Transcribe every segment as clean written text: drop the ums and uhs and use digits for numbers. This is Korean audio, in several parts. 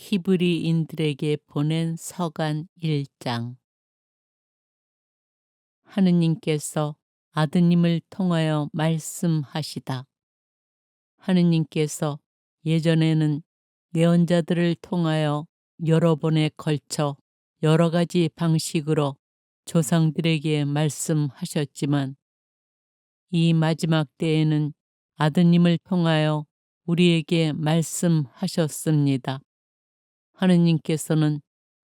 히브리인들에게 보낸 서간 1장. 하느님께서 아드님을 통하여 말씀하시다. 하느님께서 예전에는 예언자들을 통하여 여러 번에 걸쳐 여러 가지 방식으로 조상들에게 말씀하셨지만 이 마지막 때에는 아드님을 통하여 우리에게 말씀하셨습니다. 하느님께서는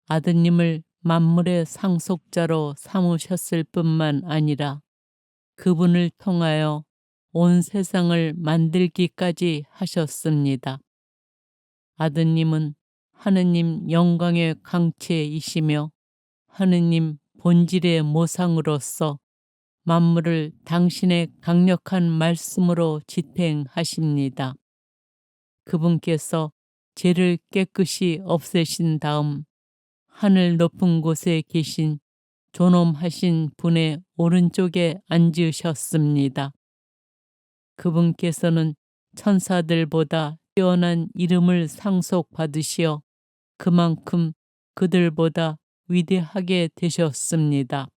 아드님을 만물의 상속자로 삼으셨을 뿐만 아니라 그분을 통하여 온 세상을 만들기까지 하셨습니다. 아드님은 하느님 영광의 강체이시며 하느님 본질의 모상으로서 만물을 당신의 강력한 말씀으로 지탱하십니다. 그분께서 죄를 깨끗이 없애신 다음 하늘 높은 곳에 계신 존엄하신 분의 오른쪽에 앉으셨습니다. 그분께서는 천사들보다 뛰어난 이름을 상속받으시어 그만큼 그들보다 위대하게 되셨습니다.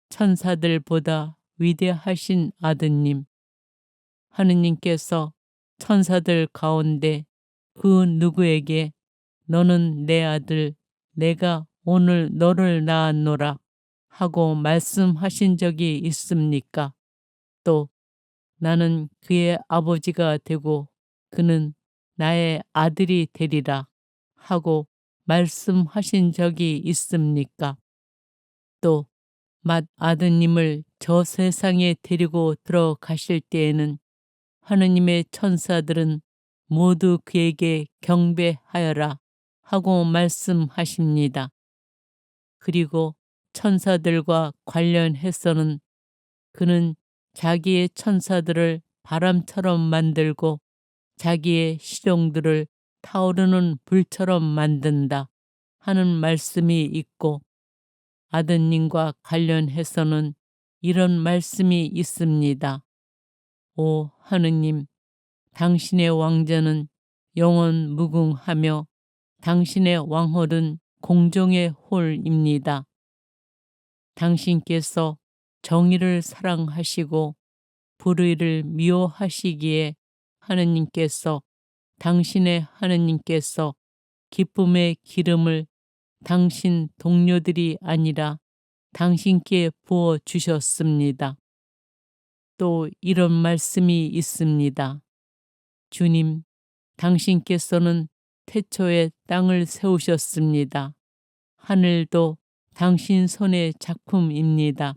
천사들보다 위대하신 아드님, 하느님께서 천사들 가운데 그 누구에게 너는 내 아들, 내가 오늘 너를 낳았노라 하고 말씀하신 적이 있습니까? 또 나는 그의 아버지가 되고 그는 나의 아들이 되리라 하고 말씀하신 적이 있습니까? 또 맏아드님을 저 세상에 데리고 들어가실 때에는 하느님의 천사들은 모두 그에게 경배하여라 하고 말씀하십니다. 그리고 천사들과 관련해서는 그는 자기의 천사들을 바람처럼 만들고 자기의 시종들을 타오르는 불처럼 만든다 하는 말씀이 있고 아드님과 관련해서는 이런 말씀이 있습니다. 오 하느님, 당신의 왕좌는 영원 무궁하며 당신의 왕홀은 공정의 홀입니다. 당신께서 정의를 사랑하시고 불의를 미워하시기에 당신의 하느님께서 기쁨의 기름을 당신 동료들이 아니라 당신께 부어 주셨습니다. 또 이런 말씀이 있습니다. 주님, 당신께서는 태초에 땅을 세우셨습니다. 하늘도 당신 손의 작품입니다.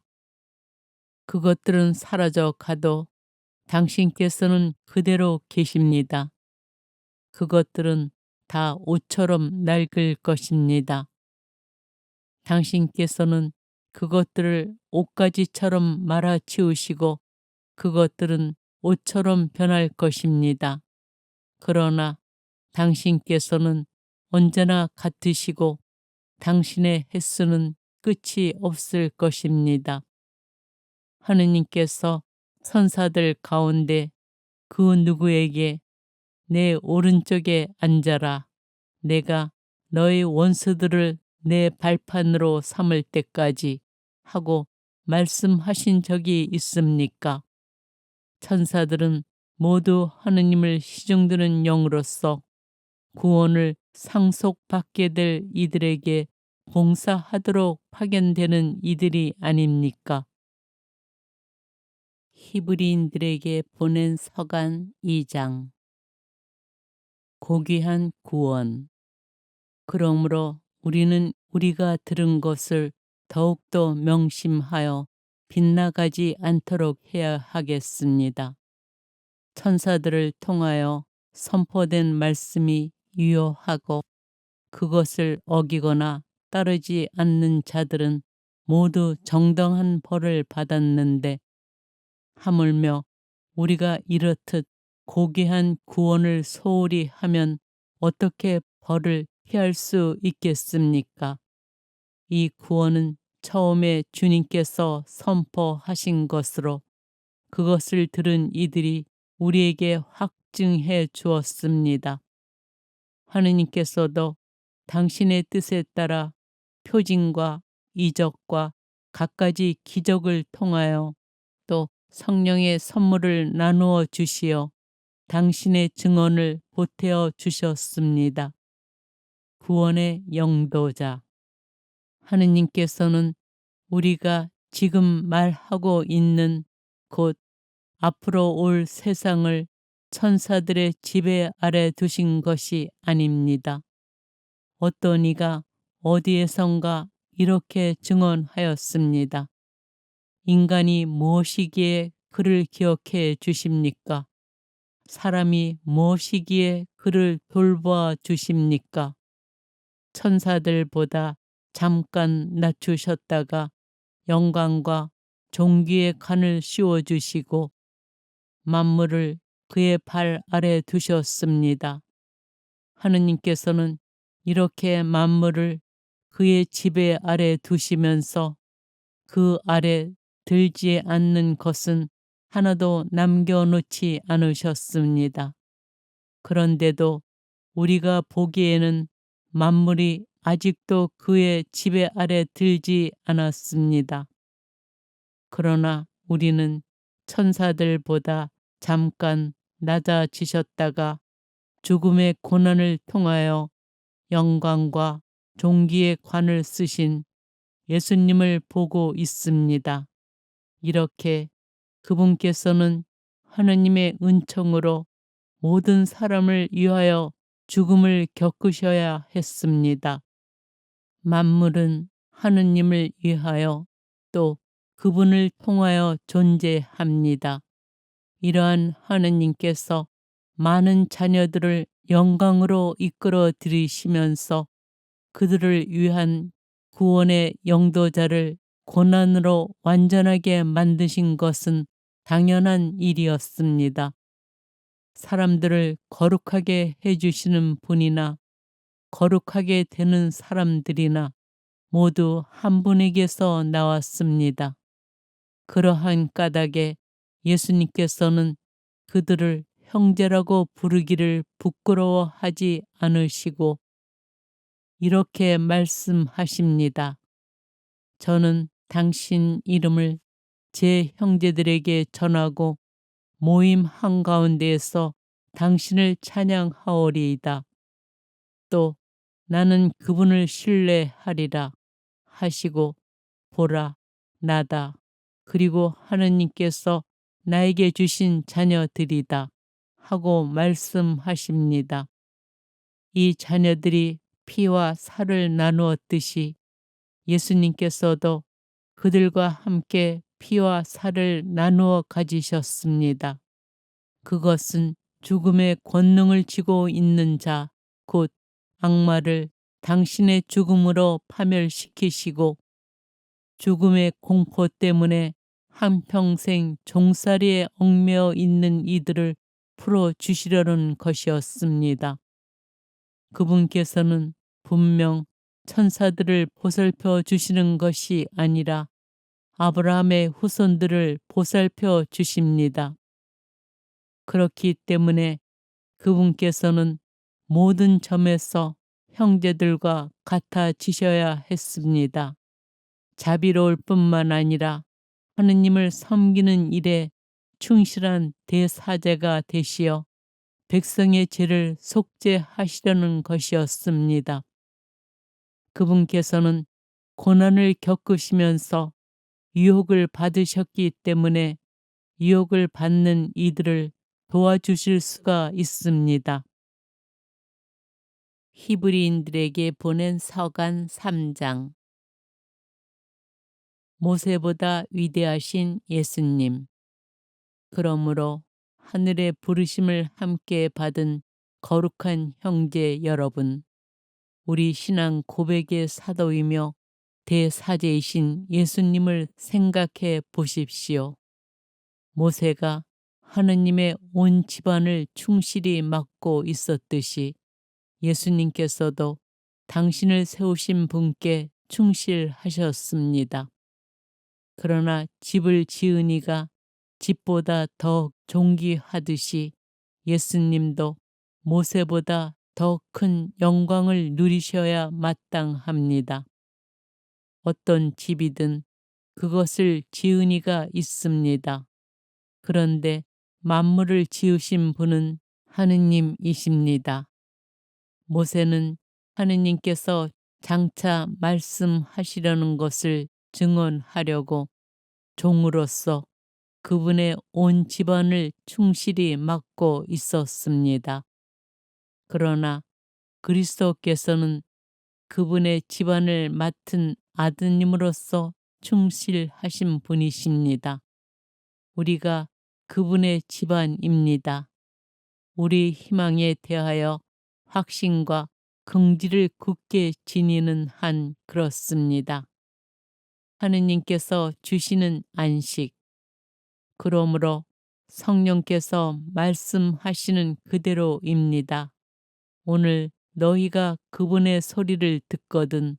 그것들은 사라져 가도 당신께서는 그대로 계십니다. 그것들은 다 옷처럼 낡을 것입니다. 당신께서는 그것들을 옷가지처럼 말아치우시고 그것들은 옷처럼 변할 것입니다. 그러나 당신께서는 언제나 같으시고 당신의 횟수는 끝이 없을 것입니다. 하느님께서 천사들 가운데 그 누구에게 내 오른쪽에 앉아라. 내가 너의 원수들을 내 발판으로 삼을 때까지 하고 말씀하신 적이 있습니까? 천사들은 모두 하느님을 시중드는 영으로서 구원을 상속받게 될 이들에게 봉사하도록 파견되는 이들이 아닙니까? 히브리인들에게 보낸 서간 2장. 고귀한 구원. 그러므로 우리는 우리가 들은 것을 더욱더 명심하여 빗나가지 않도록 해야 하겠습니다. 천사들을 통하여 선포된 말씀이 유효하고 그것을 어기거나 따르지 않는 자들은 모두 정당한 벌을 받았는데 하물며 우리가 이렇듯 고귀한 구원을 소홀히 하면 어떻게 벌을 피할 수 있겠습니까? 이 구원은 처음에 주님께서 선포하신 것으로 그것을 들은 이들이 우리에게 확증해 주었습니다. 하느님께서도 당신의 뜻에 따라 표징과 이적과 갖가지 기적을 통하여 또 성령의 선물을 나누어 주시어 당신의 증언을 보태어 주셨습니다. 구원의 영도자. 하느님께서는 우리가 지금 말하고 있는 곧 앞으로 올 세상을 천사들의 지배 아래 두신 것이 아닙니다. 어떤 이가 어디에선가 이렇게 증언하였습니다. 인간이 무엇이기에 그를 기억해 주십니까? 사람이 무엇이기에 그를 돌보아 주십니까? 천사들보다 잠깐 낮추셨다가 영광과 존귀의 관을 씌워 주시고 만물을 그의 발 아래 두셨습니다. 하느님께서는 이렇게 만물을 그의 지배 아래 두시면서 그 아래 들지 않는 것은 하나도 남겨놓지 않으셨습니다. 그런데도 우리가 보기에는 만물이 아직도 그의 지배 아래 들지 않았습니다. 그러나 우리는 천사들보다 잠깐 낮아지셨다가 죽음의 고난을 통하여 영광과 존귀의 관을 쓰신 예수님을 보고 있습니다. 이렇게 그분께서는 하느님의 은총으로 모든 사람을 위하여 죽음을 겪으셔야 했습니다. 만물은 하느님을 위하여 또 그분을 통하여 존재합니다. 이러한 하느님께서 많은 자녀들을 영광으로 이끌어 들이시면서 그들을 위한 구원의 영도자를 고난으로 완전하게 만드신 것은 당연한 일이었습니다. 사람들을 거룩하게 해주시는 분이나 거룩하게 되는 사람들이나 모두 한 분에게서 나왔습니다. 그러한 까닭에 예수님께서는 그들을 형제라고 부르기를 부끄러워하지 않으시고 이렇게 말씀하십니다. 저는 당신 이름을 제 형제들에게 전하고 모임 한가운데에서 당신을 찬양하오리이다. 또 나는 그분을 신뢰하리라 하시고 보라 나다 그리고 하느님께서 나에게 주신 자녀들이다 하고 말씀하십니다. 이 자녀들이 피와 살을 나누었듯이 예수님께서도 그들과 함께 피와 살을 나누어 가지셨습니다. 그것은 죽음의 권능을 쥐고 있는 자, 곧 악마를 당신의 죽음으로 파멸시키시고 죽음의 공포 때문에 한평생 종살이에 얽매여 있는 이들을 풀어주시려는 것이었습니다. 그분께서는 분명 천사들을 보살펴 주시는 것이 아니라 아브라함의 후손들을 보살펴 주십니다. 그렇기 때문에 그분께서는 모든 점에서 형제들과 같아지셔야 했습니다. 자비로울 뿐만 아니라 하느님을 섬기는 일에 충실한 대사제가 되시어 백성의 죄를 속죄하시려는 것이었습니다. 그분께서는 고난을 겪으시면서 유혹을 받으셨기 때문에 유혹을 받는 이들을 도와주실 수가 있습니다. 히브리인들에게 보낸 서간 3장. 모세보다 위대하신 예수님. 그러므로 하늘의 부르심을 함께 받은 거룩한 형제 여러분, 우리 신앙 고백의 사도이며 대사제이신 예수님을 생각해 보십시오. 모세가 하느님의 온 집안을 충실히 맡고 있었듯이 예수님께서도 당신을 세우신 분께 충실하셨습니다. 그러나 집을 지은 이가 집보다 더 존귀하듯이 예수님도 모세보다 더 큰 영광을 누리셔야 마땅합니다. 어떤 집이든 그것을 지은 이가 있습니다. 그런데 만물을 지으신 분은 하느님이십니다. 모세는 하느님께서 장차 말씀하시려는 것을 증언하려고 종으로서 그분의 온 집안을 충실히 맡고 있었습니다. 그러나 그리스도께서는 그분의 집안을 맡은 아드님으로서 충실하신 분이십니다. 우리가 그분의 집안입니다. 우리 희망에 대하여 확신과 긍지를 굳게 지니는 한 그렇습니다. 하느님께서 주시는 안식, 그러므로 성령께서 말씀하시는 그대로입니다. 오늘 너희가 그분의 소리를 듣거든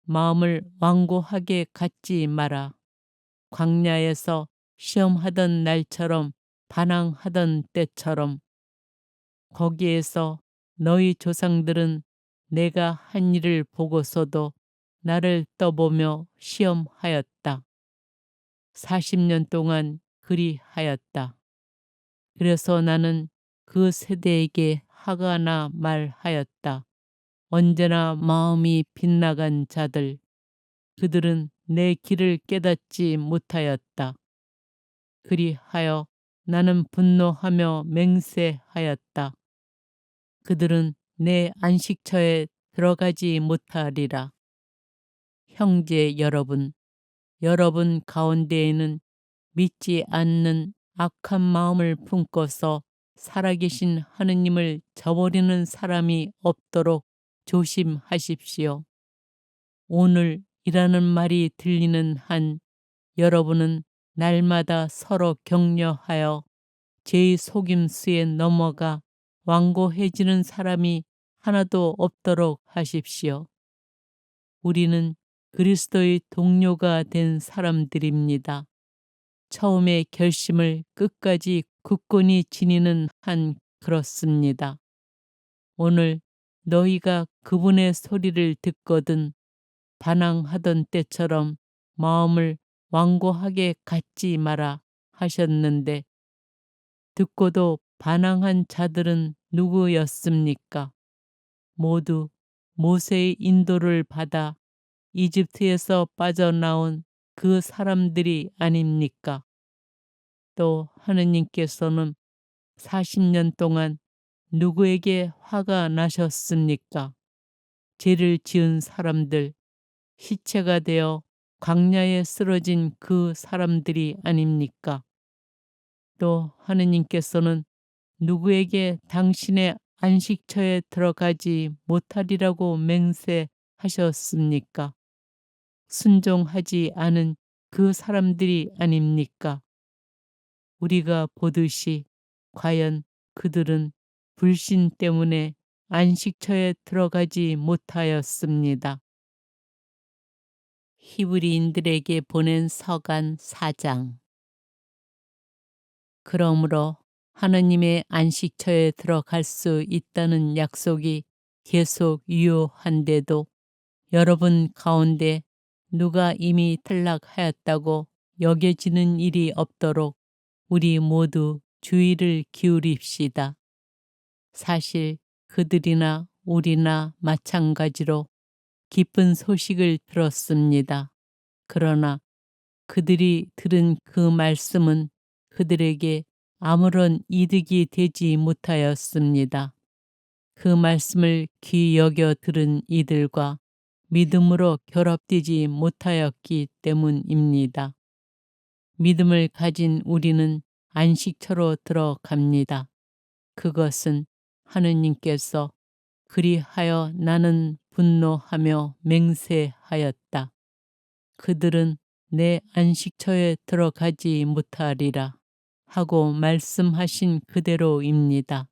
마음을 완고하게 갖지 마라. 광야에서 시험하던 날처럼 반항하던 때처럼 거기에서 너희 조상들은 내가 한 일을 보고서도 나를 떠보며 시험하였다. 40년 동안 그리하였다. 그래서 나는 그 세대에게 화가 나 말하였다. 언제나 마음이 빗나간 자들, 그들은 내 길을 깨닫지 못하였다. 그리하여 나는 분노하며 맹세하였다. 그들은 내 안식처에 들어가지 못하리라. 형제 여러분, 여러분 가운데에는 믿지 않는 악한 마음을 품고서 살아계신 하느님을 저버리는 사람이 없도록 조심하십시오. 오늘이라는 말이 들리는 한 여러분은 날마다 서로 격려하여 죄의 속임수에 넘어가 완고해지는 사람이 하나도 없도록 하십시오. 우리는 그리스도의 동료가 된 사람들입니다. 처음의 결심을 끝까지 굳건히 지니는 한 그렇습니다. 오늘 너희가 그분의 소리를 듣거든 반항하던 때처럼 마음을 완고하게 갖지 마라 하셨는데 듣고도 반항한 자들은 누구였습니까? 모두 모세의 인도를 받아 이집트에서 빠져나온 그 사람들이 아닙니까? 또 하느님께서는 40년 동안 누구에게 화가 나셨습니까? 죄를 지은 사람들, 시체가 되어 광야에 쓰러진 그 사람들이 아닙니까? 또 하느님께서는 누구에게 당신의 안식처에 들어가지 못하리라고 맹세하셨습니까? 순종하지 않은 그 사람들이 아닙니까? 우리가 보듯이 과연 그들은 불신 때문에 안식처에 들어가지 못하였습니다. 히브리인들에게 보낸 서간 4장. 그러므로 하느님의 안식처에 들어갈 수 있다는 약속이 계속 유효한데도 여러분 가운데 누가 이미 탈락하였다고 여겨지는 일이 없도록 우리 모두 주의를 기울입시다. 사실 그들이나 우리나 마찬가지로 기쁜 소식을 들었습니다. 그러나 그들이 들은 그 말씀은 그들에게 아무런 이득이 되지 못하였습니다. 그 말씀을 귀 여겨 들은 이들과 믿음으로 결합되지 못하였기 때문입니다. 믿음을 가진 우리는 안식처로 들어갑니다. 그것은 하느님께서 그리하여 나는 분노하며 맹세하였다. 그들은 내 안식처에 들어가지 못하리라 하고 말씀하신 그대로입니다.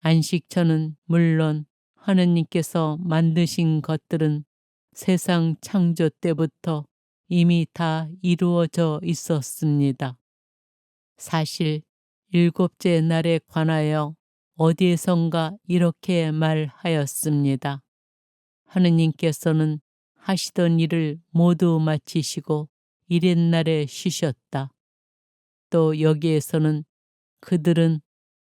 안식처는 물론 하느님께서 만드신 것들은 세상 창조 때부터 이미 다 이루어져 있었습니다. 사실 일곱째 날에 관하여 어디에선가 이렇게 말하였습니다. 하느님께서는 하시던 일을 모두 마치시고 이튿날에 쉬셨다. 또 여기에서는 그들은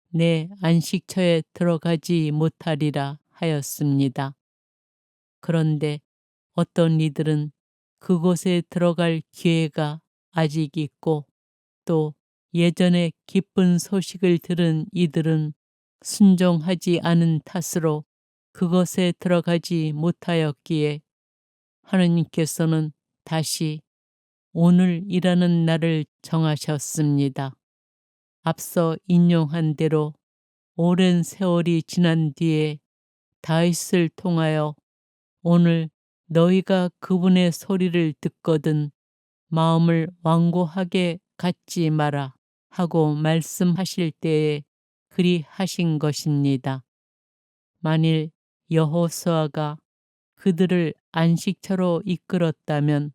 내 안식처에 들어가지 못하리라 하였습니다. 그런데 어떤 이들은 그곳에 들어갈 기회가 아직 있고 또 예전에 기쁜 소식을 들은 이들은 순종하지 않은 탓으로 그것에 들어가지 못하였기에 하느님께서는 다시 오늘이라는 날을 정하셨습니다. 앞서 인용한 대로 오랜 세월이 지난 뒤에 다윗을 통하여 오늘 너희가 그분의 소리를 듣거든 마음을 완고하게 갖지 마라 하고 말씀하실 때에 그리 하신 것입니다. 만일 여호수아가 그들을 안식처로 이끌었다면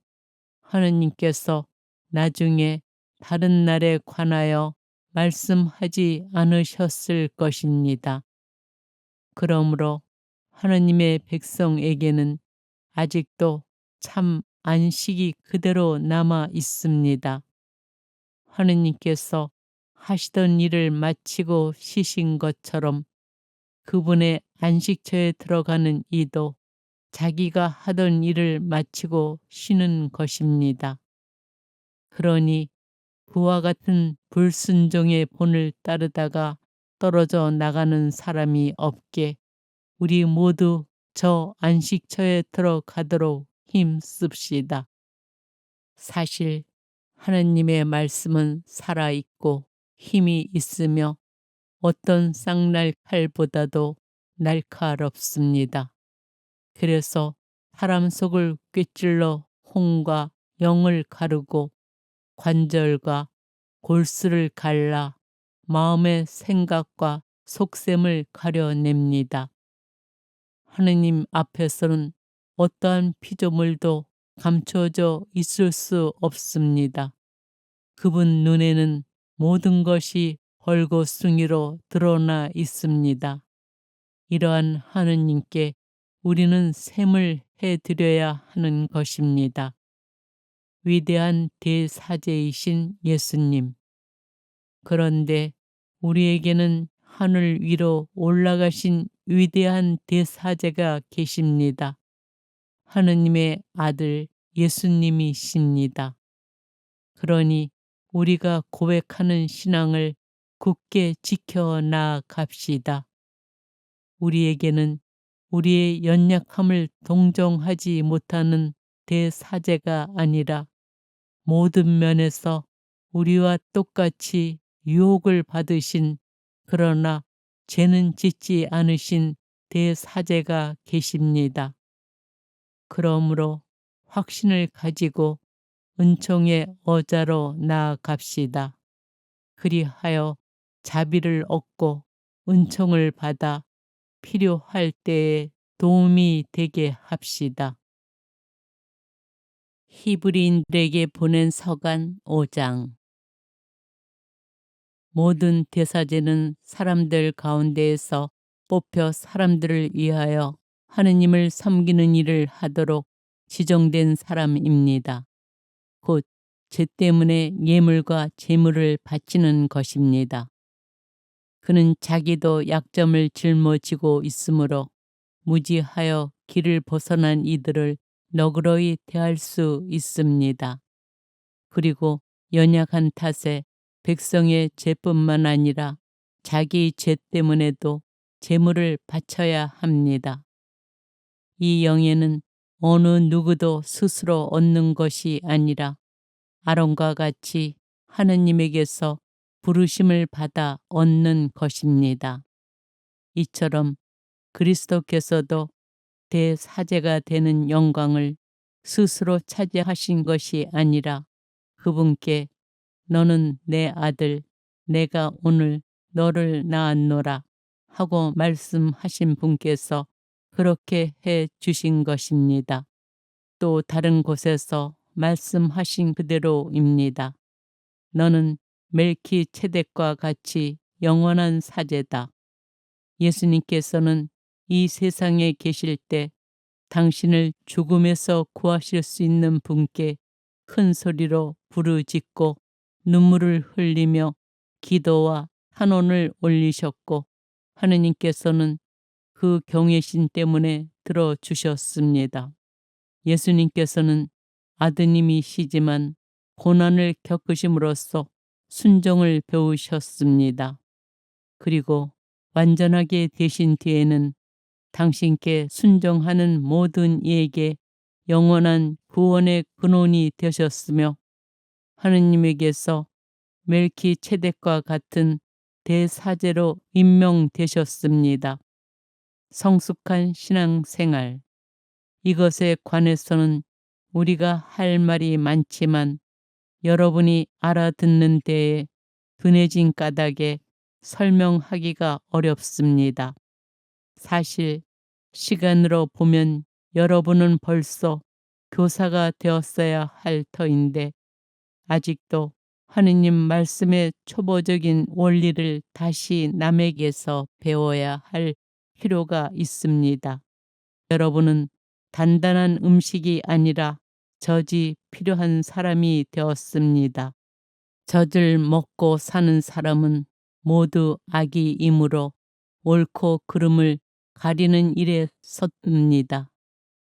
하느님께서 나중에 다른 날에 관하여 말씀하지 않으셨을 것입니다. 그러므로 하느님의 백성에게는 아직도 참 안식이 그대로 남아 있습니다. 하느님께서 하시던 일을 마치고 쉬신 것처럼 그분의 안식처에 들어가는 이도 자기가 하던 일을 마치고 쉬는 것입니다. 그러니 그와 같은 불순종의 본을 따르다가 떨어져 나가는 사람이 없게 우리 모두 저 안식처에 들어가도록 힘씁시다. 사실 하느님의 말씀은 살아있고 힘이 있으며 어떤 쌍날 칼보다도 날카롭습니다. 그래서 사람 속을 꿰찔러 혼과 영을 가르고 관절과 골수를 갈라 마음의 생각과 속셈을 가려냅니다. 하느님 앞에서는 어떠한 피조물도 감춰져 있을 수 없습니다. 그분 눈에는 모든 것이 벌거숭이로 드러나 있습니다. 이러한 하느님께 우리는 셈을 해드려야 하는 것입니다. 위대한 대사제이신 예수님. 그런데 우리에게는 하늘 위로 올라가신 위대한 대사제가 계십니다. 하느님의 아들 예수님이십니다. 그러니 우리가 고백하는 신앙을 굳게 지켜 나아갑시다. 우리에게는 우리의 연약함을 동정하지 못하는 대사제가 아니라 모든 면에서 우리와 똑같이 유혹을 받으신 그러나 죄는 짓지 않으신 대사제가 계십니다. 그러므로 확신을 가지고 은총의 어자로 나아갑시다. 그리하여 자비를 얻고 은총을 받아 필요할 때에 도움이 되게 합시다. 히브리인들에게 보낸 서간 5장. 모든 대사제는 사람들 가운데에서 뽑혀 사람들을 위하여 하느님을 섬기는 일을 하도록 지정된 사람입니다. 곧 죄 때문에 예물과 제물을 바치는 것입니다. 그는 자기도 약점을 짊어지고 있으므로 무지하여 길을 벗어난 이들을 너그러이 대할 수 있습니다. 그리고 연약한 탓에 백성의 죄뿐만 아니라 자기 죄 때문에도 제물을 바쳐야 합니다. 이 영예는 어느 누구도 스스로 얻는 것이 아니라 아론과 같이 하느님에게서 부르심을 받아 얻는 것입니다. 이처럼 그리스도께서도 대사제가 되는 영광을 스스로 차지하신 것이 아니라 그분께 너는 내 아들, 내가 오늘 너를 낳았노라 하고 말씀하신 분께서 그렇게 해 주신 것입니다. 또 다른 곳에서 말씀하신 그대로입니다. 너는 멜키ጼ덱과 같이 영원한 사제다. 예수님께서는 이 세상에 계실 때 당신을 죽음에서 구하실 수 있는 분께 큰 소리로 부르짖고 눈물을 흘리며 기도와 탄원을 올리셨고, 하느님께서는 그 경외심 때문에 들어주셨습니다. 예수님께서는 아드님이시지만 고난을 겪으심으로써 순종을 배우셨습니다. 그리고 완전하게 되신 뒤에는 당신께 순종하는 모든 이에게 영원한 구원의 근원이 되셨으며, 하느님에게서 멜키체덱과 같은 대사제로 임명되셨습니다. 성숙한 신앙생활, 이것에 관해서는 우리가 할 말이 많지만 여러분이 알아듣는 데에 둔해진 까닭에 설명하기가 어렵습니다. 사실 시간으로 보면 여러분은 벌써 교사가 되었어야 할 터인데 아직도 하느님 말씀의 초보적인 원리를 다시 남에게서 배워야 할 필요가 있습니다. 여러분은 단단한 음식이 아니라 젖이 필요한 사람이 되었습니다. 젖을 먹고 사는 사람은 모두 악이이므로 옳고 그름을 가리는 일에 섰습니다.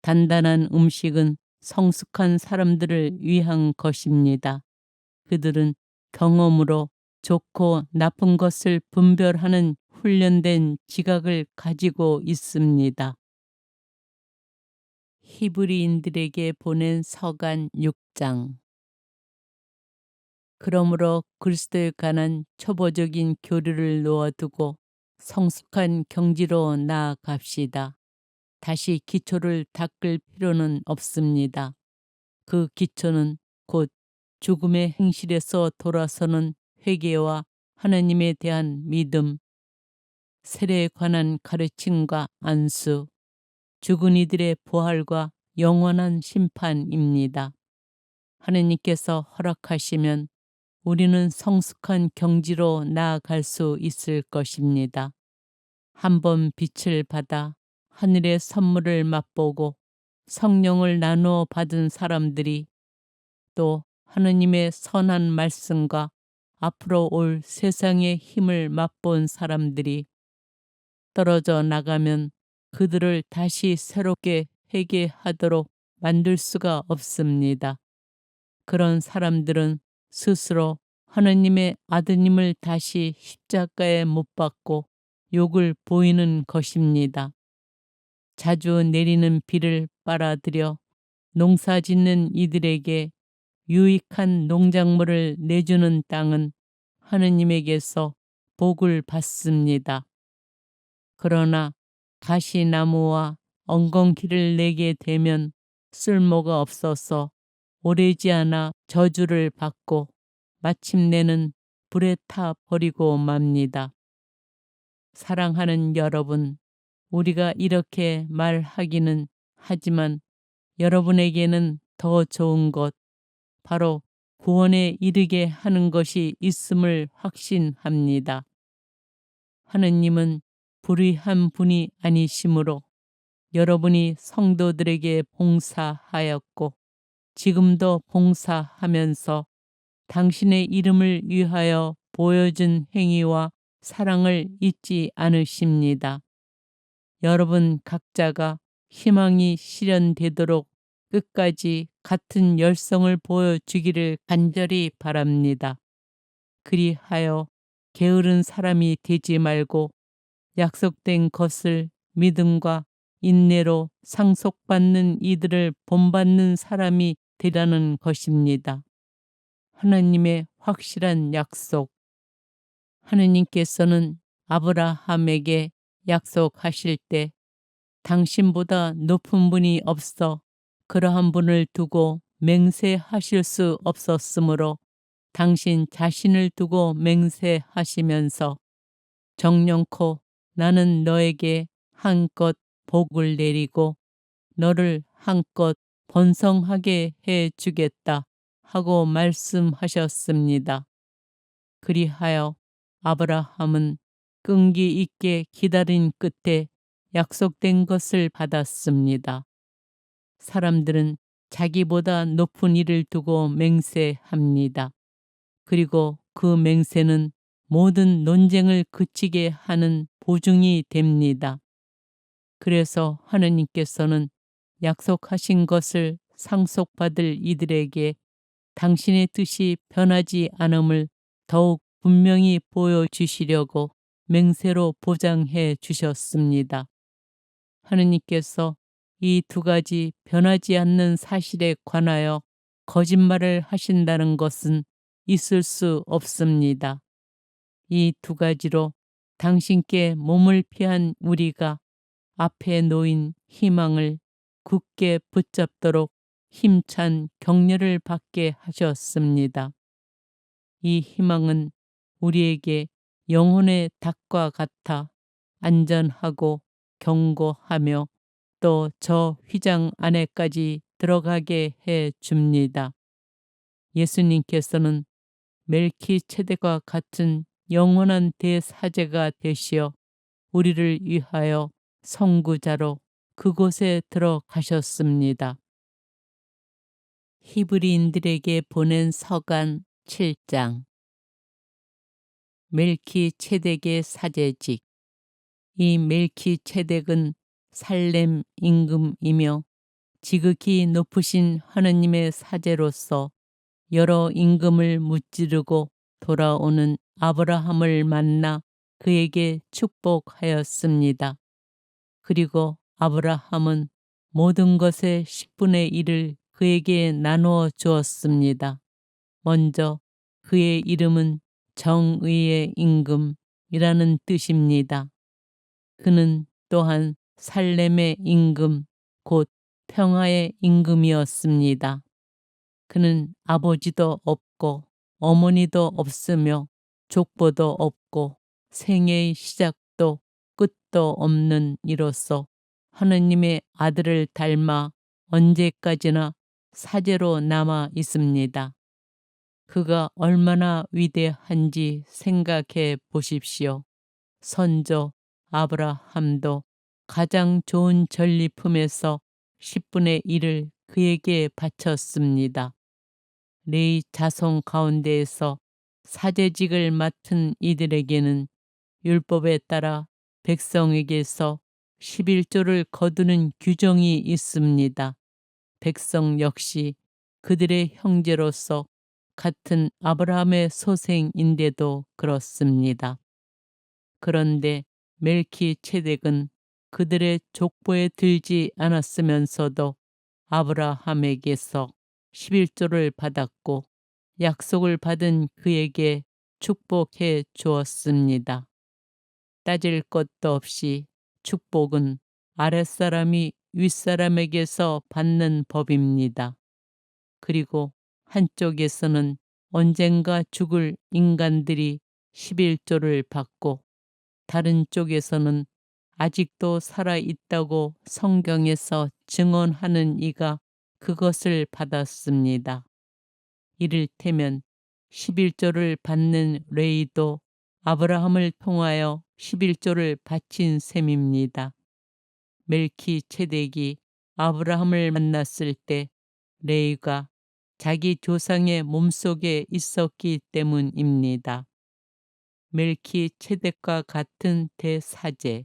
단단한 음식은 성숙한 사람들을 위한 것입니다. 그들은 경험으로 좋고 나쁜 것을 분별하는 훈련된 지각을 가지고 있습니다. 히브리인들에게 보낸 서간 6장. 그러므로 그리스도에 관한 초보적인 교리를 놓아두고 성숙한 경지로 나아갑시다. 다시 기초를 닦을 필요는 없습니다. 그 기초는 곧 죽음의 행실에서 돌아서는 회개와 하나님에 대한 믿음, 세례에 관한 가르침과 안수, 죽은 이들의 부활과 영원한 심판입니다. 하느님께서 허락하시면 우리는 성숙한 경지로 나아갈 수 있을 것입니다. 한번 빛을 받아 하늘의 선물을 맛보고 성령을 나누어 받은 사람들이, 또 하느님의 선한 말씀과 앞으로 올 세상의 힘을 맛본 사람들이 떨어져 나가면 그들을 다시 새롭게 회개하도록 만들 수가 없습니다. 그런 사람들은 스스로 하느님의 아드님을 다시 십자가에 못 박고 욕을 보이는 것입니다. 자주 내리는 비를 빨아들여 농사 짓는 이들에게 유익한 농작물을 내주는 땅은 하느님에게서 복을 받습니다. 그러나 가시나무와 엉겅퀴를 내게 되면 쓸모가 없어서 오래지 않아 저주를 받고 마침내는 불에 타 버리고 맙니다. 사랑하는 여러분, 우리가 이렇게 말하기는 하지만 여러분에게는 더 좋은 것, 바로 구원에 이르게 하는 것이 있음을 확신합니다. 하느님은 불의한 분이 아니시므로 여러분이 성도들에게 봉사하였고 지금도 봉사하면서 당신의 이름을 위하여 보여준 행위와 사랑을 잊지 않으십니다. 여러분 각자가 희망이 실현되도록 끝까지 같은 열성을 보여주기를 간절히 바랍니다. 그리하여 게으른 사람이 되지 말고 약속된 것을 믿음과 인내로 상속받는 이들을 본받는 사람이 되라는 것입니다. 하나님의 확실한 약속. 하느님께서는 아브라함에게 약속하실 때 당신보다 높은 분이 없어 그러한 분을 두고 맹세하실 수 없었으므로 당신 자신을 두고 맹세하시면서 정령코 나는 너에게 한껏 복을 내리고 너를 한껏 번성하게 해 주겠다 하고 말씀하셨습니다. 그리하여 아브라함은 끈기 있게 기다린 끝에 약속된 것을 받았습니다. 사람들은 자기보다 높은 일을 두고 맹세합니다. 그리고 그 맹세는 모든 논쟁을 그치게 하는 보증이 됩니다. 그래서 하느님께서는 약속하신 것을 상속받을 이들에게 당신의 뜻이 변하지 않음을 더욱 분명히 보여주시려고 맹세로 보장해 주셨습니다. 하느님께서 이 두 가지 변하지 않는 사실에 관하여 거짓말을 하신다는 것은 있을 수 없습니다. 이 두 가지로 당신께 몸을 피한 우리가 앞에 놓인 희망을 굳게 붙잡도록 힘찬 격려를 받게 하셨습니다. 이 희망은 우리에게 영혼의 닭과 같아 안전하고 견고하며 또 저 휘장 안에까지 들어가게 해 줍니다. 예수님께서는 멜키체덱과 같은 영원한 대사제가 되시어 우리를 위하여 선구자로 그곳에 들어가셨습니다. 히브리인들에게 보낸 서간 7장. 멜키체덱의 사제직. 이 멜키체덱은 살렘 임금이며 지극히 높으신 하느님의 사제로서 여러 임금을 무찌르고 돌아오는 아브라함을 만나 그에게 축복하였습니다. 그리고 아브라함은 모든 것의 10분의 1을 그에게 나누어 주었습니다. 먼저 그의 이름은 정의의 임금이라는 뜻입니다. 그는 또한 살렘의 임금, 곧 평화의 임금이었습니다. 그는 아버지도 없고 어머니도 없으며 족보도 없고 생애의 시작도 끝도 없는 이로써 하느님의 아들을 닮아 언제까지나 사제로 남아 있습니다. 그가 얼마나 위대한지 생각해 보십시오. 선조 아브라함도 가장 좋은 전리품에서 10분의 1을 그에게 바쳤습니다. 레위 자손 가운데에서 사제직을 맡은 이들에게는 율법에 따라 백성에게서 11조를 거두는 규정이 있습니다. 백성 역시 그들의 형제로서 같은 아브라함의 소생인데도 그렇습니다. 그런데 멜키체덱은 그들의 족보에 들지 않았으면서도 아브라함에게서 11조를 받았고 약속을 받은 그에게 축복해 주었습니다. 따질 것도 없이 축복은 아랫사람이 윗사람에게서 받는 법입니다. 그리고 한쪽에서는 언젠가 죽을 인간들이 11조를 받고 다른 쪽에서는 아직도 살아있다고 성경에서 증언하는 이가 그것을 받았습니다. 이를테면 11조를 받는 레위도 아브라함을 통하여 11조를 바친 셈입니다. 멜키체덱이 아브라함을 만났을 때 레위가 자기 조상의 몸속에 있었기 때문입니다. 멜키체덱과 같은 대사제.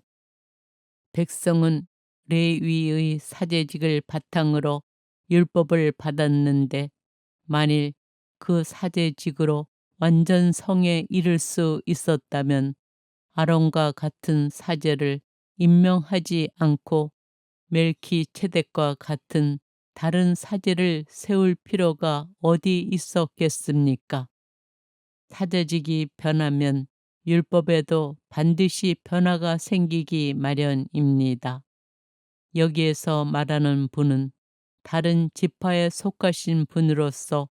백성은 레위의 사제직을 바탕으로 율법을 받았는데 만일 그 사제직으로 완전 성에 이를 수 있었다면 아론과 같은 사제를 임명하지 않고 멜키체덱과 같은 다른 사제를 세울 필요가 어디 있었겠습니까? 사제직이 변하면 율법에도 반드시 변화가 생기기 마련입니다. 여기에서 말하는 분은 다른 지파에 속하신 분으로서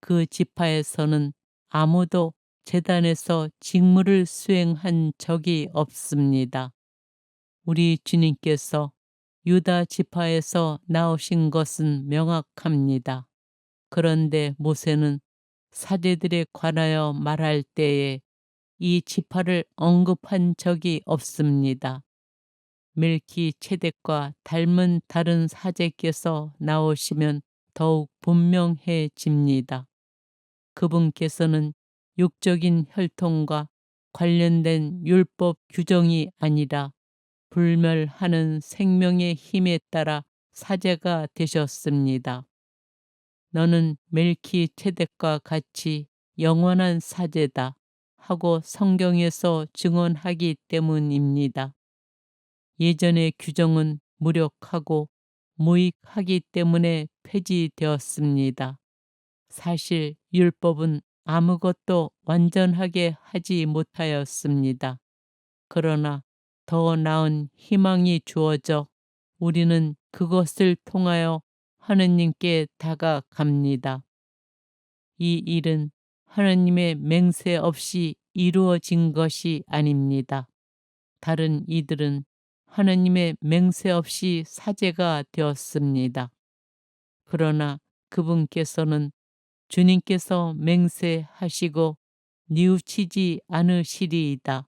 그 지파에서는 아무도 제단에서 직무를 수행한 적이 없습니다. 우리 주님께서 유다 지파에서 나오신 것은 명확합니다. 그런데 모세는 사제들에 관하여 말할 때에 이 지파를 언급한 적이 없습니다. 멜키체덱과 닮은 다른 사제께서 나오시면 더욱 분명해집니다. 그분께서는 육적인 혈통과 관련된 율법 규정이 아니라 불멸하는 생명의 힘에 따라 사제가 되셨습니다. 너는 멜키체덱과 같이 영원한 사제다 하고 성경에서 증언하기 때문입니다. 예전의 규정은 무력하고 무익하기 때문에 폐지되었습니다. 사실 율법은 아무것도 완전하게 하지 못하였습니다. 그러나 더 나은 희망이 주어져 우리는 그것을 통하여 하느님께 다가갑니다. 이 일은 하느님의 맹세 없이 이루어진 것이 아닙니다. 다른 이들은 하느님의 맹세 없이 사제가 되었습니다. 그러나 그분께서는 주님께서 맹세하시고 뉘우치지 않으시리이다.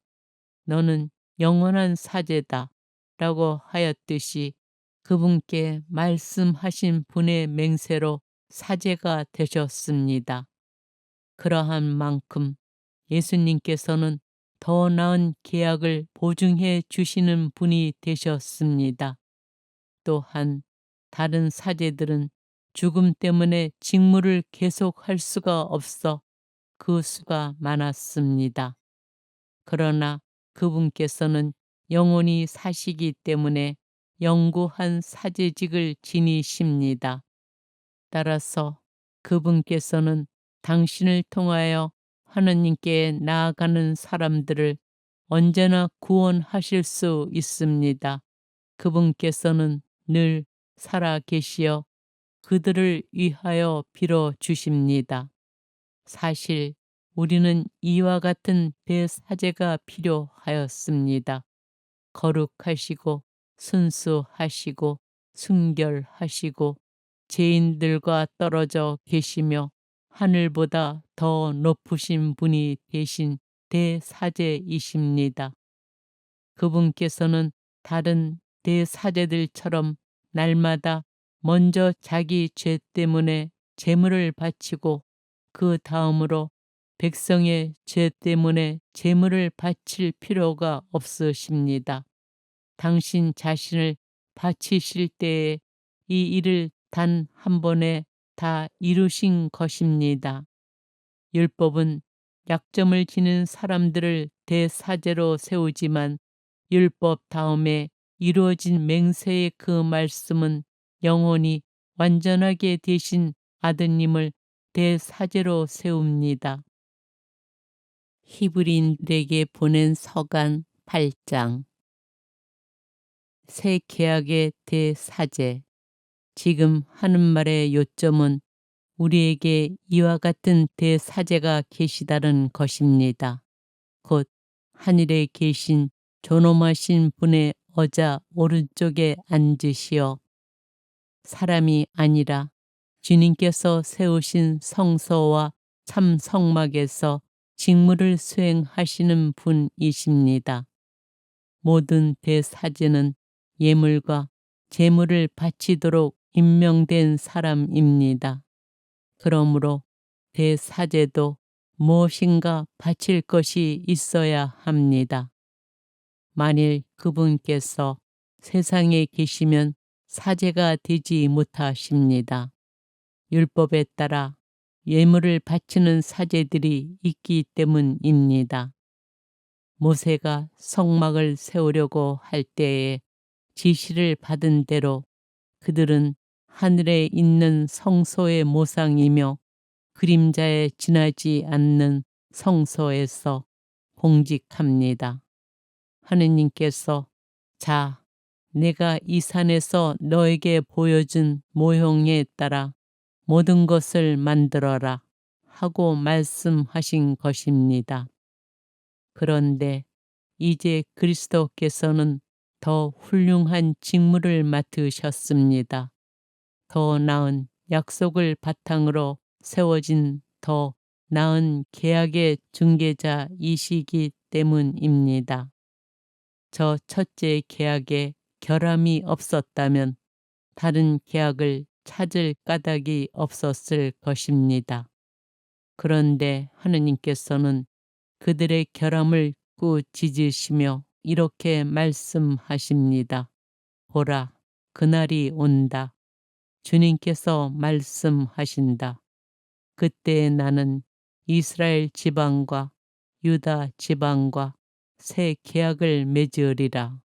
너는 영원한 사제다 라고 하였듯이 그분께 말씀하신 분의 맹세로 사제가 되셨습니다. 그러한 만큼 예수님께서는 더 나은 계약을 보증해 주시는 분이 되셨습니다. 또한 다른 사제들은 죽음 때문에 직무를 계속할 수가 없어 그 수가 많았습니다. 그러나 그분께서는 영원히 사시기 때문에 영구한 사제직을 지니십니다. 따라서 그분께서는 당신을 통하여 하느님께 나아가는 사람들을 언제나 구원하실 수 있습니다. 그분께서는 늘 살아 계시어 그들을 위하여 빌어 주십니다. 사실 우리는 이와 같은 대사제가 필요하였습니다. 거룩하시고 순수하시고 순결하시고 죄인들과 떨어져 계시며 하늘보다 더 높으신 분이 되신 대사제이십니다. 그분께서는 다른 대사제들처럼 날마다 먼저 자기 죄 때문에 제물을 바치고 그 다음으로 백성의 죄 때문에 제물을 바칠 필요가 없으십니다. 당신 자신을 바치실 때에 이 일을 단 한 번에 다 이루신 것입니다. 율법은 약점을 지닌 사람들을 대사제로 세우지만 율법 다음에 이루어진 맹세의 그 말씀은 영원히 완전하게 되신 아드님을 대사제로 세웁니다. 히브리인들에게 보낸 서간 8장. 새 계약의 대사제. 지금 하는 말의 요점은 우리에게 이와 같은 대사제가 계시다는 것입니다. 곧 하늘에 계신 존엄하신 분의 어자 오른쪽에 앉으시어 사람이 아니라 주님께서 세우신 성소와 참 성막에서 직무를 수행하시는 분이십니다. 모든 대사제는 예물과 제물을 바치도록 임명된 사람입니다. 그러므로 대사제도 무엇인가 바칠 것이 있어야 합니다. 만일 그분께서 세상에 계시면 사제가 되지 못하십니다. 율법에 따라 예물을 바치는 사제들이 있기 때문입니다. 모세가 성막을 세우려고 할 때에 지시를 받은 대로 그들은 하늘에 있는 성소의 모상이며 그림자에 지나지 않는 성소에서 봉직합니다. 하느님께서 자, 내가 이 산에서 너에게 보여준 모형에 따라 모든 것을 만들어라 하고 말씀하신 것입니다. 그런데 이제 그리스도께서는 더 훌륭한 직무를 맡으셨습니다. 더 나은 약속을 바탕으로 세워진 더 나은 계약의 중개자이시기 때문입니다. 저 첫째 계약에 결함이 없었다면 다른 계약을 찾을 까닭이 없었을 것입니다. 그런데 하느님께서는 그들의 결함을 꾸짖으시며 이렇게 말씀하십니다. 보라, 그날이 온다. 주님께서 말씀하신다. 그때 나는 이스라엘 지방과 유다 지방과 새 계약을 맺으리라.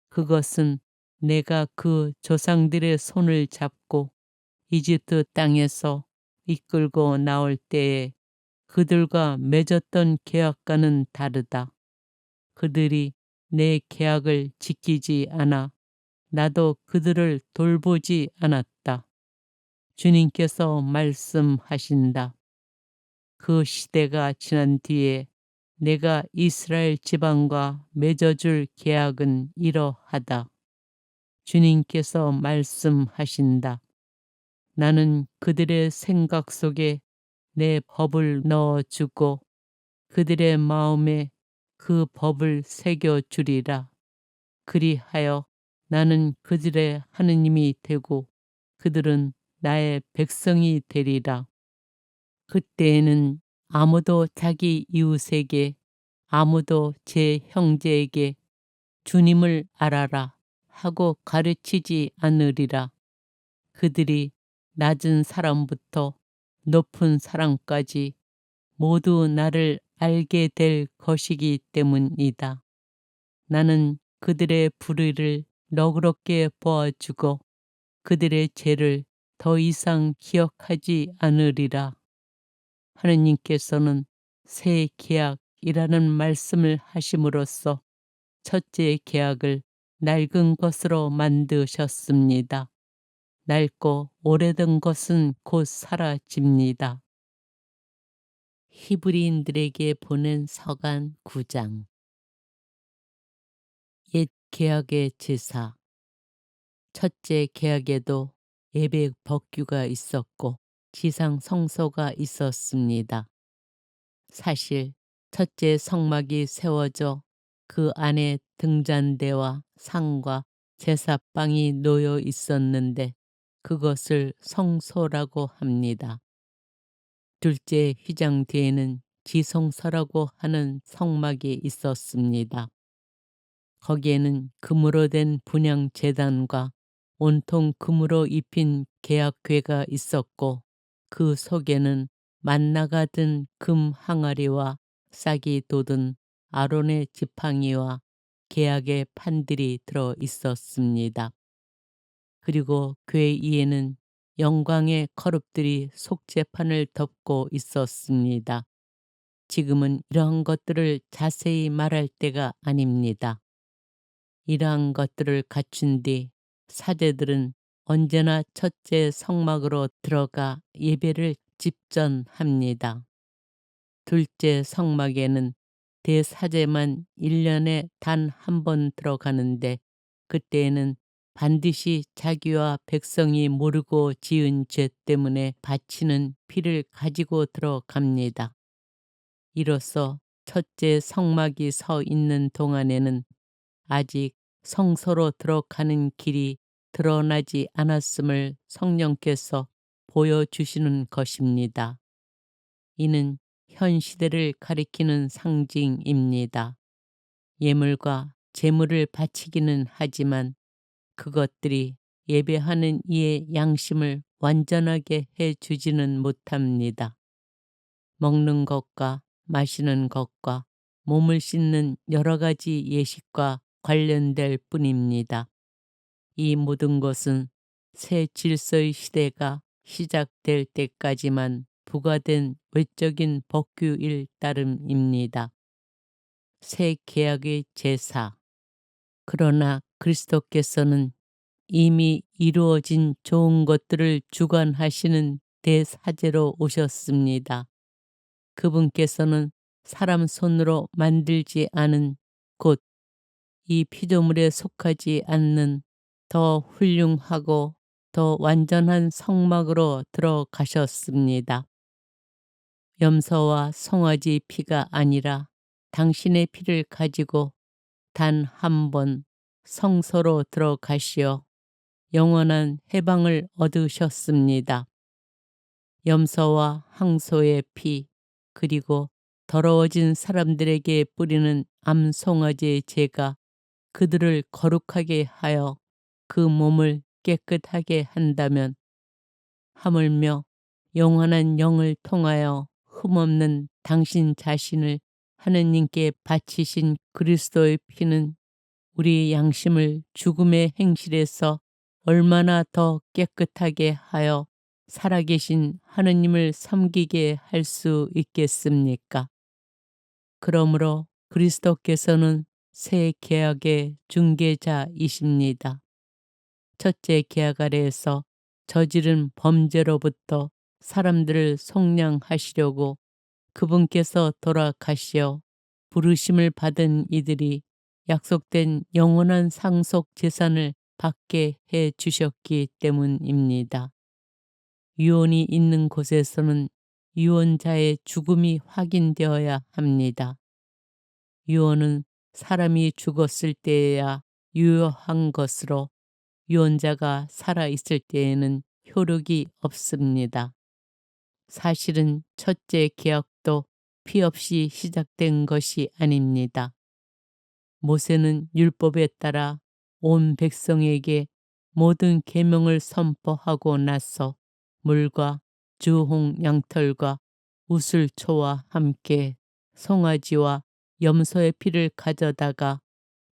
그것은 내가 그 조상들의 손을 잡고 이집트 땅에서 이끌고 나올 때에 그들과 맺었던 계약과는 다르다. 그들이 내 계약을 지키지 않아 나도 그들을 돌보지 않았다. 주님께서 말씀하신다. 그 시대가 지난 뒤에 내가 이스라엘 지방과 맺어줄 계약은 이러하다. 주님께서 말씀하신다. 나는 그들의 생각 속에 내 법을 넣어주고 그들의 마음에 그 법을 새겨주리라. 그리하여 나는 그들의 하느님이 되고 그들은 나의 백성이 되리라. 그때에는 아무도 자기 이웃에게 아무도 제 형제에게 주님을 알아라 하고 가르치지 않으리라. 그들이 낮은 사람부터 높은 사람까지 모두 나를 알게 될 것이기 때문이다. 나는 그들의 불의를 너그럽게 보아주고 그들의 죄를 더 이상 기억하지 않으리라. 하느님께서는 새 계약이라는 말씀을 하심으로써 첫째 계약을 낡은 것으로 만드셨습니다. 낡고 오래된 것은 곧 사라집니다. 히브리인들에게 보낸 서간 9장. 옛 계약의 제사. 첫째 계약에도 예배 법규가 있었고 지상 성소가 있었습니다. 사실 첫째 성막이 세워져 그 안에 등잔대와 상과 제사방이 놓여 있었는데 그것을 성소라고 합니다. 둘째 휘장 뒤에는 지성소라고 하는 성막이 있었습니다. 거기에는 금으로 된 분향 제단과 온통 금으로 입힌 계약궤가 있었고 그 속에는 만나가 든 금 항아리와 싹이 돋은 아론의 지팡이와 계약의 판들이 들어 있었습니다. 그리고 궤 위에는 영광의 거룹들이 속죄판을 덮고 있었습니다. 지금은 이러한 것들을 자세히 말할 때가 아닙니다. 이러한 것들을 갖춘 뒤 사제들은 언제나 첫째 성막으로 들어가 예배를 집전합니다. 둘째 성막에는 대사제만 1년에 단 한 번 들어가는데 그때에는 반드시 자기와 백성이 모르고 지은 죄 때문에 바치는 피를 가지고 들어갑니다. 이로써 첫째 성막이 서 있는 동안에는 아직 성소로 들어가는 길이 드러나지 않았음을 성령께서 보여주시는 것입니다. 이는 현 시대를 가리키는 상징입니다. 예물과 제물을 바치기는 하지만 그것들이 예배하는 이의 양심을 완전하게 해주지는 못합니다. 먹는 것과 마시는 것과 몸을 씻는 여러 가지 예식과 관련될 뿐입니다. 이 모든 것은 새 질서의 시대가 시작될 때까지만 부과된 외적인 법규일 따름입니다. 새 계약의 제사. 그러나 그리스도께서는 이미 이루어진 좋은 것들을 주관하시는 대사제로 오셨습니다. 그분께서는 사람 손으로 만들지 않은 곧 이 피조물에 속하지 않는 더 훌륭하고 더 완전한 성막으로 들어가셨습니다. 염소와 송아지 피가 아니라 당신의 피를 가지고 단 한 번 성소로 들어가시어 영원한 해방을 얻으셨습니다. 염소와 항소의 피, 그리고 더러워진 사람들에게 뿌리는 암송아지의 죄가 그들을 거룩하게 하여 그 몸을 깨끗하게 한다면, 하물며 영원한 영을 통하여 흠없는 당신 자신을 하느님께 바치신 그리스도의 피는 우리 양심을 죽음의 행실에서 얼마나 더 깨끗하게 하여 살아계신 하느님을 섬기게 할 수 있겠습니까? 그러므로 그리스도께서는 새 계약의 중개자이십니다. 첫째 계약 아래에서 저지른 범죄로부터 사람들을 속량하시려고 그분께서 돌아가시어 부르심을 받은 이들이 약속된 영원한 상속 재산을 받게 해 주셨기 때문입니다. 유언이 있는 곳에서는 유언자의 죽음이 확인되어야 합니다. 유언은 사람이 죽었을 때에야 유효한 것으로 유언자가 살아있을 때에는 효력이 없습니다. 사실은 첫째 계약도 피 없이 시작된 것이 아닙니다. 모세는 율법에 따라 온 백성에게 모든 계명을 선포하고 나서 물과 주홍 양털과 우슬초와 함께 송아지와 염소의 피를 가져다가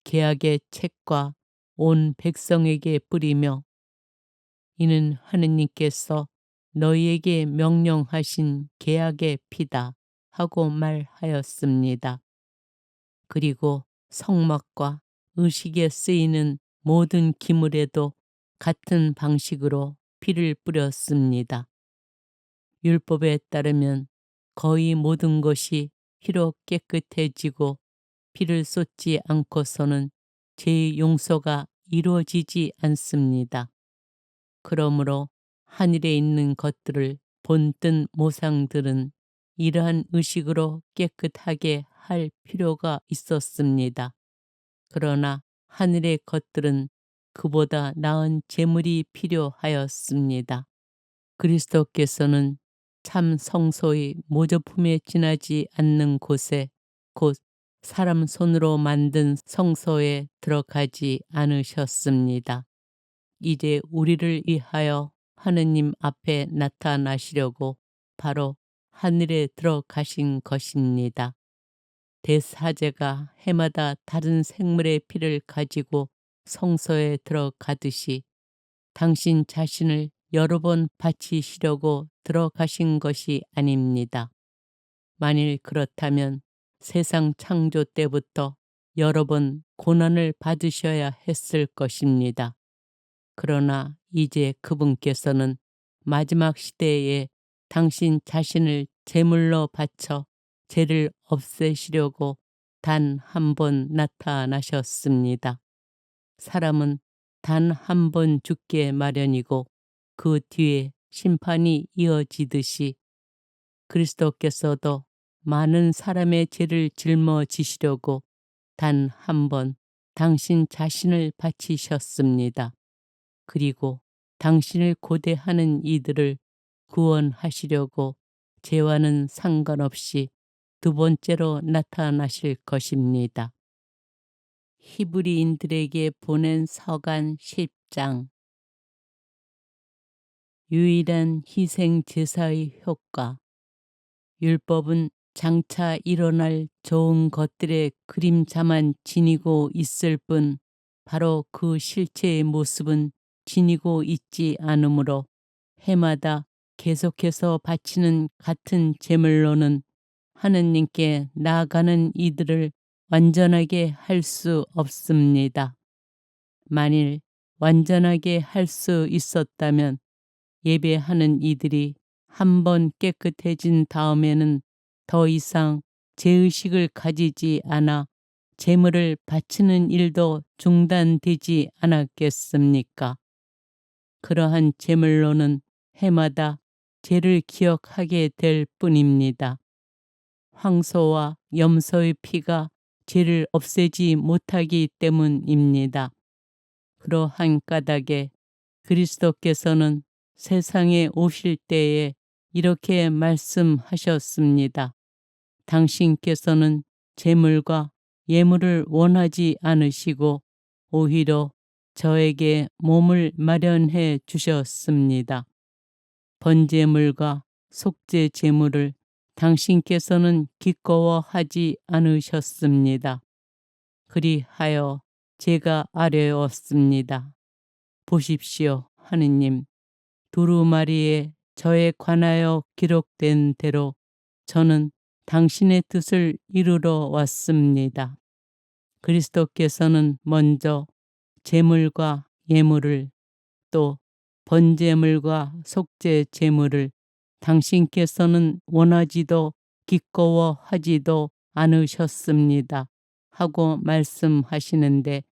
계약의 책과 온 백성에게 뿌리며, 이는 하느님께서 너희에게 명령하신 계약의 피다 하고 말하였습니다. 그리고 성막과 의식에 쓰이는 모든 기물에도 같은 방식으로 피를 뿌렸습니다. 율법에 따르면 거의 모든 것이 피로 깨끗해지고 피를 쏟지 않고서는 죄의 용서가 이루어지지 않습니다. 그러므로 하늘에 있는 것들을 본뜬 모상들은 이러한 의식으로 깨끗하게 할 필요가 있었습니다. 그러나 하늘의 것들은 그보다 나은 제물이 필요하였습니다. 그리스도께서는 참 성소의 모조품에 지나지 않는 곳에, 곧 사람 손으로 만든 성소에 들어가지 않으셨습니다. 이제 우리를 위하여 하느님 앞에 나타나시려고 바로 하늘에 들어가신 것입니다. 대사제가 해마다 다른 생물의 피를 가지고 성소에 들어가듯이 당신 자신을 여러 번 바치시려고 들어가신 것이 아닙니다. 만일 그렇다면 세상 창조 때부터 여러 번 고난을 받으셔야 했을 것입니다. 그러나 이제 그분께서는 마지막 시대에 당신 자신을 제물로 바쳐 죄를 없애시려고 단 한 번 나타나셨습니다. 사람은 단 한 번 죽게 마련이고 그 뒤에 심판이 이어지듯이 그리스도께서도 많은 사람의 죄를 짊어지시려고 단 한 번 당신 자신을 바치셨습니다. 그리고 당신을 고대하는 이들을 구원하시려고 죄와는 상관없이 두 번째로 나타나실 것입니다. 히브리인들에게 보낸 서간 10장. 유일한 희생 제사의 효과. 율법은 장차 일어날 좋은 것들의 그림자만 지니고 있을 뿐 바로 그 실체의 모습은 지니고 있지 않으므로 해마다 계속해서 바치는 같은 제물로는 하느님께 나아가는 이들을 완전하게 할 수 없습니다. 만일 완전하게 할 수 있었다면 예배하는 이들이 한 번 깨끗해진 다음에는 더 이상 죄의식을 가지지 않아 제물을 바치는 일도 중단되지 않았겠습니까? 그러한 제물로는 해마다 죄를 기억하게 될 뿐입니다. 황소와 염소의 피가 죄를 없애지 못하기 때문입니다. 그러한 까닭에 그리스도께서는 세상에 오실 때에 이렇게 말씀하셨습니다. 당신께서는 제물과 예물을 원하지 않으시고 오히려 저에게 몸을 마련해 주셨습니다. 번제물과 속죄 제물을 당신께서는 기꺼워하지 않으셨습니다. 그리하여 제가 아뢰었습니다. 보십시오, 하느님. 두루마리에 저에 관하여 기록된 대로 저는 당신의 뜻을 이루러 왔습니다. 그리스도께서는 먼저 제물과 예물을 또 번제물과 속죄 제물을 당신께서는 원하지도 기꺼워하지도 않으셨습니다. 하고 말씀하시는데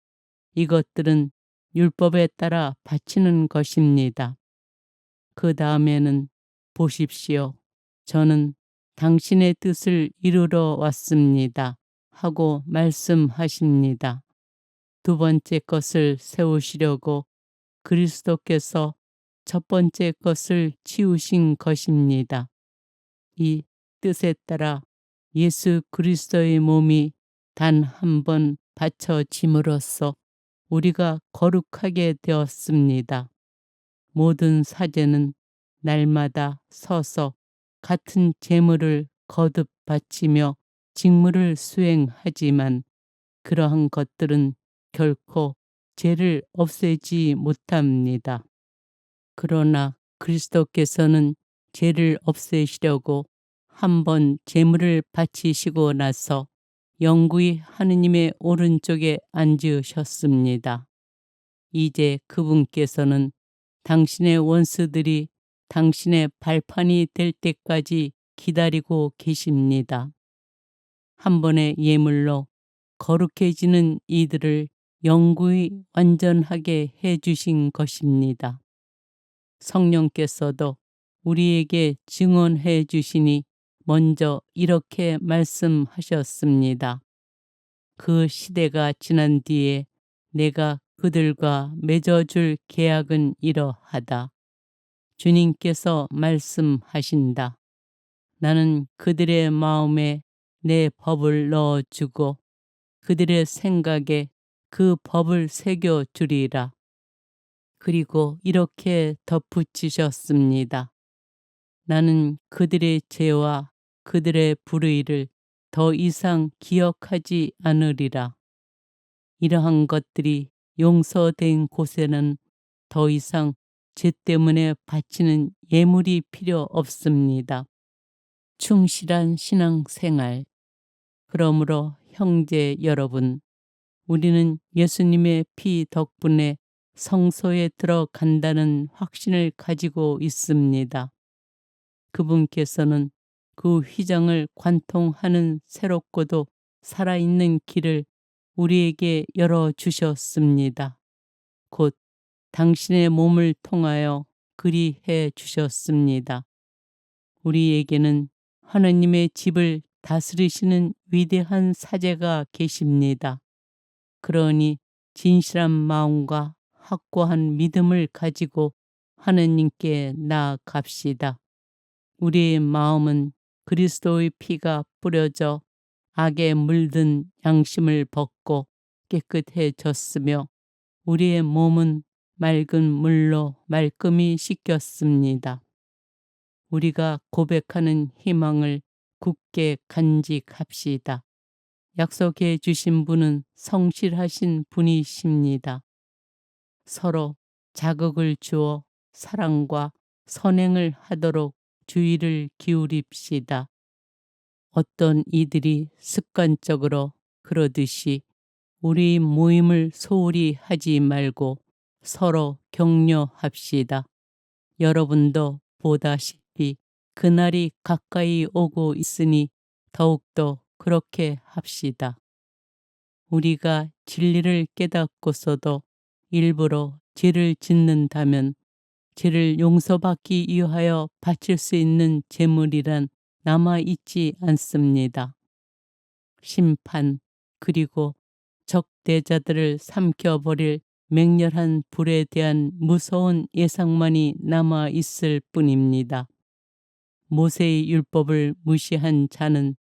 이것들은 율법에 따라 바치는 것입니다. 그 다음에는 보십시오. 저는 당신의 뜻을 이루러 왔습니다. 하고 말씀하십니다. 두 번째 것을 세우시려고 그리스도께서 첫 번째 것을 치우신 것입니다. 이 뜻에 따라 예수 그리스도의 몸이 단 한 번 바쳐짐으로써 우리가 거룩하게 되었습니다. 모든 사제는 날마다 서서 같은 제물을 거듭 바치며 직무를 수행하지만 그러한 것들은 결코 죄를 없애지 못합니다. 그러나 그리스도께서는 죄를 없애시려고 한 번 제물을 바치시고 나서 영구히 하느님의 오른쪽에 앉으셨습니다. 이제 그분께서는 당신의 원수들이 당신의 발판이 될 때까지 기다리고 계십니다. 한 번의 예물로 거룩해지는 이들을 영구히 완전하게 해주신 것입니다. 성령께서도 우리에게 증언해 주시니 먼저 이렇게 말씀하셨습니다. 그 시대가 지난 뒤에 내가 그들과 맺어줄 계약은 이러하다. 주님께서 말씀하신다. 나는 그들의 마음에 내 법을 넣어주고 그들의 생각에 그 법을 새겨주리라. 그리고 이렇게 덧붙이셨습니다. 나는 그들의 죄와 그들의 불의를 더 이상 기억하지 않으리라. 이러한 것들이 용서된 곳에는 더 이상 죄 때문에 바치는 예물이 필요 없습니다. 충실한 신앙생활. 그러므로 형제 여러분, 우리는 예수님의 피 덕분에 성소에 들어간다는 확신을 가지고 있습니다. 그분께서는 그 휘장을 관통하는 새롭고도 살아있는 길을 우리에게 열어주셨습니다. 곧 당신의 몸을 통하여 그리해 주셨습니다. 우리에게는 하느님의 집을 다스리시는 위대한 사제가 계십니다. 그러니 진실한 마음과 확고한 믿음을 가지고 하느님께 나아갑시다. 우리의 마음은 그리스도의 피가 뿌려져 악에 물든 양심을 벗고 깨끗해졌으며 우리의 몸은 맑은 물로 말끔히 씻겼습니다. 우리가 고백하는 희망을 굳게 간직합시다. 약속해 주신 분은 성실하신 분이십니다. 서로 자극을 주어 사랑과 선행을 하도록 주의를 기울입시다. 어떤 이들이 습관적으로 그러듯이 우리 모임을 소홀히 하지 말고 서로 격려합시다. 여러분도 보다시피 그날이 가까이 오고 있으니 더욱더 그렇게 합시다. 우리가 진리를 깨닫고서도 일부러 죄를 짓는다면 죄를 용서받기 위하여 바칠 수 있는 제물이란 남아 있지 않습니다. 심판 그리고 적대자들을 삼켜버릴 맹렬한 불에 대한 무서운 예상만이 남아 있을 뿐입니다. 모세의 율법을 무시한 자는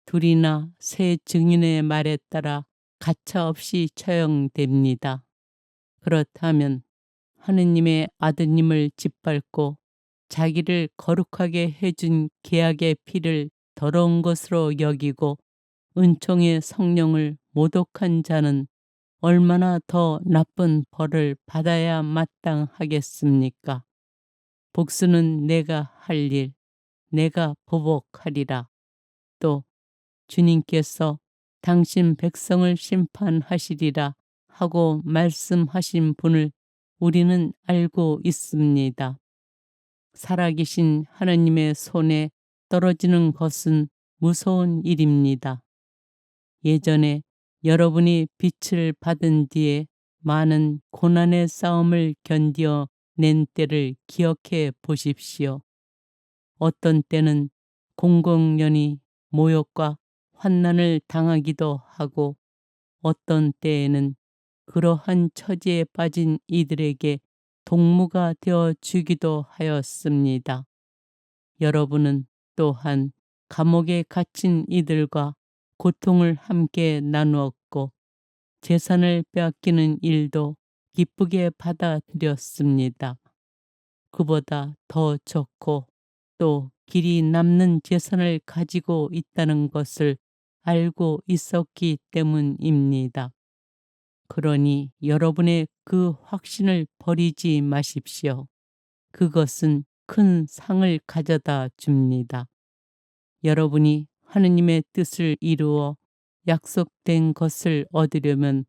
둘이나 세 증인의 말에 따라 가차없이 처형됩니다. 그렇다면 하느님의 아드님을 짓밟고 자기를 거룩하게 해준 계약의 피를 더러운 것으로 여기고 은총의 성령을 모독한 자는 얼마나 더 나쁜 벌을 받아야 마땅하겠습니까? 복수는 내가 할 일, 내가 보복하리라. 또 주님께서 당신 백성을 심판하시리라 하고 말씀하신 분을 우리는 알고 있습니다. 살아계신 하나님의 손에 떨어지는 것은 무서운 일입니다. 예전에 여러분이 빛을 받은 뒤에 많은 고난의 싸움을 견디어 낸 때를 기억해 보십시오. 어떤 때는 공공연히 모욕과 환난을 당하기도 하고 어떤 때에는 그러한 처지에 빠진 이들에게 동무가 되어 주기도 하였습니다. 여러분은 또한 감옥에 갇힌 이들과 고통을 함께 나누었고 재산을 빼앗기는 일도 기쁘게 받아들였습니다. 그보다 더 좋고 또 길이 남는 재산을 가지고 있다는 것을 알고 있었기 때문입니다. 그러니 여러분의 그 확신을 버리지 마십시오. 그것은 큰 상을 가져다 줍니다. 여러분이 하느님의 뜻을 이루어 약속된 것을 얻으려면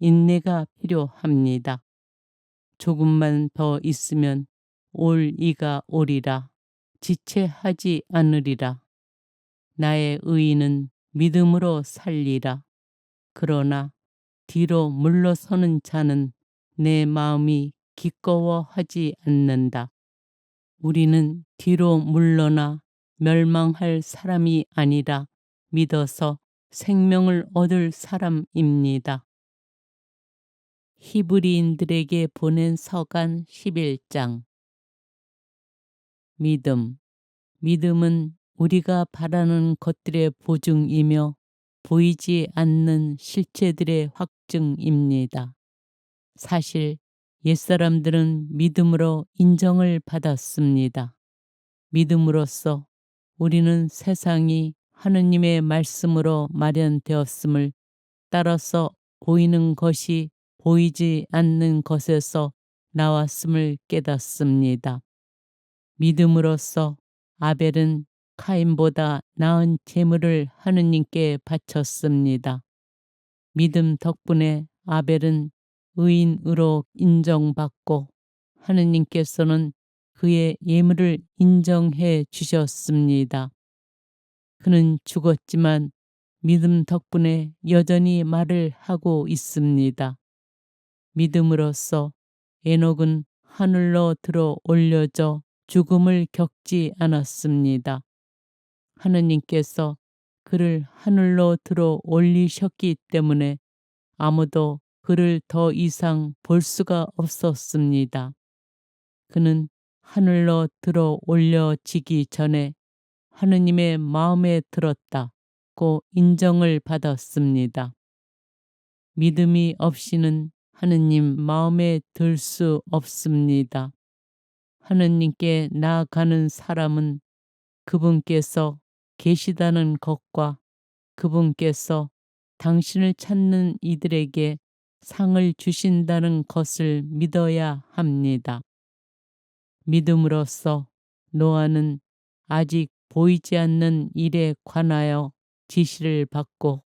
인내가 필요합니다. 조금만 더 있으면 올 이가 오리라. 지체하지 않으리라. 나의 의인은 믿음으로 살리라. 그러나 뒤로 물러서는 자는 내 마음이 기꺼워하지 않는다. 우리는 뒤로 물러나 멸망할 사람이 아니라 믿어서 생명을 얻을 사람입니다. 히브리인들에게 보낸 서간 11장. 믿음은 우리가 바라는 것들의 보증이며 보이지 않는 실체들의 확증입니다. 사실 옛사람들은 믿음으로 인정을 받았습니다. 믿음으로써 우리는 세상이 하느님의 말씀으로 마련되었음을 따라서 보이는 것이 보이지 않는 것에서 나왔음을 깨닫습니다. 믿음으로써 아벨은 카인보다 나은 제물을 하느님께 바쳤습니다. 믿음 덕분에 아벨은 의인으로 인정받고 하느님께서는 그의 예물을 인정해 주셨습니다. 그는 죽었지만 믿음 덕분에 여전히 말을 하고 있습니다. 믿음으로써 에녹은 하늘로 들어 올려져 죽음을 겪지 않았습니다. 하느님께서 그를 하늘로 들어 올리셨기 때문에 아무도 그를 더 이상 볼 수가 없었습니다. 그는 하늘로 들어 올려지기 전에 하느님의 마음에 들었다고 인정을 받았습니다. 믿음이 없이는 하느님 마음에 들 수 없습니다. 하느님께 나아가는 사람은 그분께서 계시다는 것과 그분께서 당신을 찾는 이들에게 상을 주신다는 것을 믿어야 합니다. 믿음으로써 노아는 아직 보이지 않는 일에 관하여 지시를 받고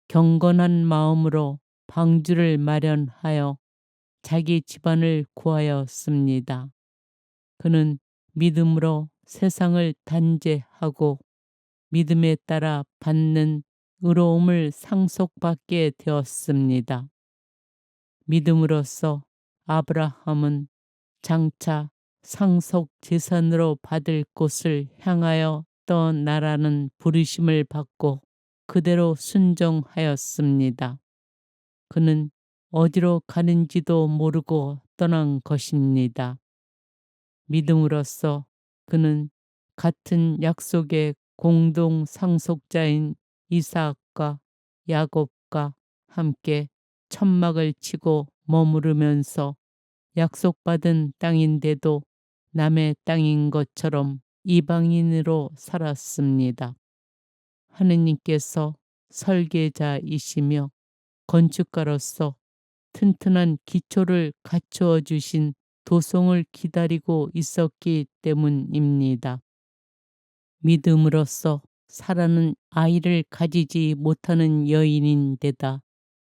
경건한 마음으로 방주를 마련하여 자기 집안을 구하였습니다. 그는 믿음으로 세상을 단죄하고 믿음에 따라 받는 의로움을 상속받게 되었습니다. 믿음으로써 아브라함은 장차 상속 재산으로 받을 곳을 향하여 떠나라는 부르심을 받고 그대로 순종하였습니다. 그는 어디로 가는지도 모르고 떠난 것입니다. 믿음으로써 그는 같은 약속의 공동 상속자인 이삭과 야곱과 함께 천막을 치고 머무르면서 약속받은 땅인데도 남의 땅인 것처럼 이방인으로 살았습니다. 하느님께서 설계자이시며 건축가로서 튼튼한 기초를 갖추어 주신 도성을 기다리고 있었기 때문입니다. 믿음으로써 사라는 아이를 가지지 못하는 여인인데다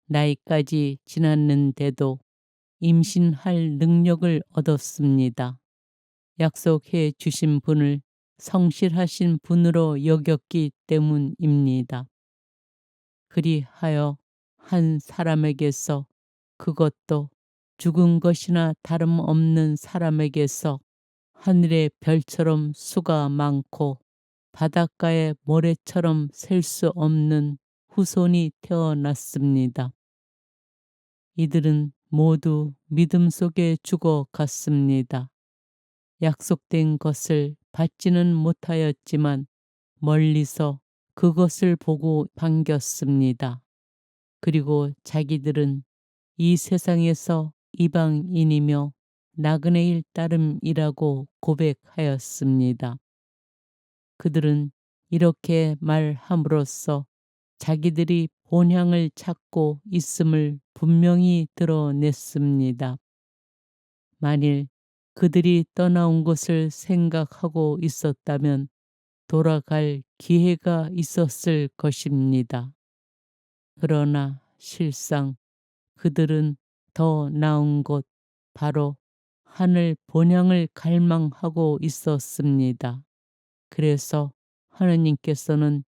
나이까지 지났는데도 임신할 능력을 얻었습니다. 약속해 주신 분을 성실하신 분으로 여겼기 때문입니다. 그리하여 한 사람에게서, 그것도 죽은 것이나 다름없는 사람에게서 하늘의 별처럼 수가 많고 바닷가의 모래처럼 셀 수 없는 후손이 태어났습니다. 이들은 모두 믿음 속에 죽어갔습니다. 약속된 것을 받지는 못하였지만 멀리서 그것을 보고 반겼습니다. 그리고 자기들은 이 세상에서 이방인이며 나그네일 따름이라고 고백하였습니다. 그들은 이렇게 말함으로써 자기들이 본향을 찾고 있음을 분명히 드러냈습니다. 만일 그들이 떠나온 것을 생각하고 있었다면 돌아갈 기회가 있었을 것입니다. 그러나 실상 그들은 더 나은 곳, 바로 하늘 본향을 갈망하고 있었습니다. 그래서 하느님께서는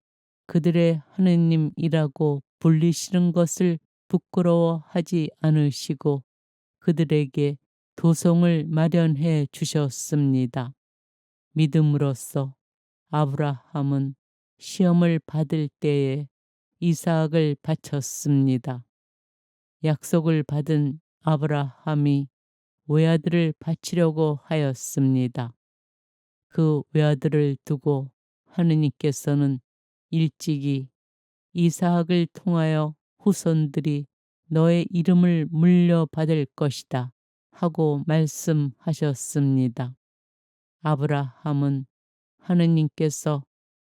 그들의 하느님이라고 불리시는 것을 부끄러워하지 않으시고 그들에게 도성을 마련해 주셨습니다. 믿음으로써 아브라함은 시험을 받을 때에 이삭을 바쳤습니다. 약속을 받은 아브라함이 외아들을 바치려고 하였습니다. 그 외아들을 두고 하느님께서는 일찍이 이삭을 통하여 후손들이 너의 이름을 물려받을 것이다 하고 말씀하셨습니다. 아브라함은 하느님께서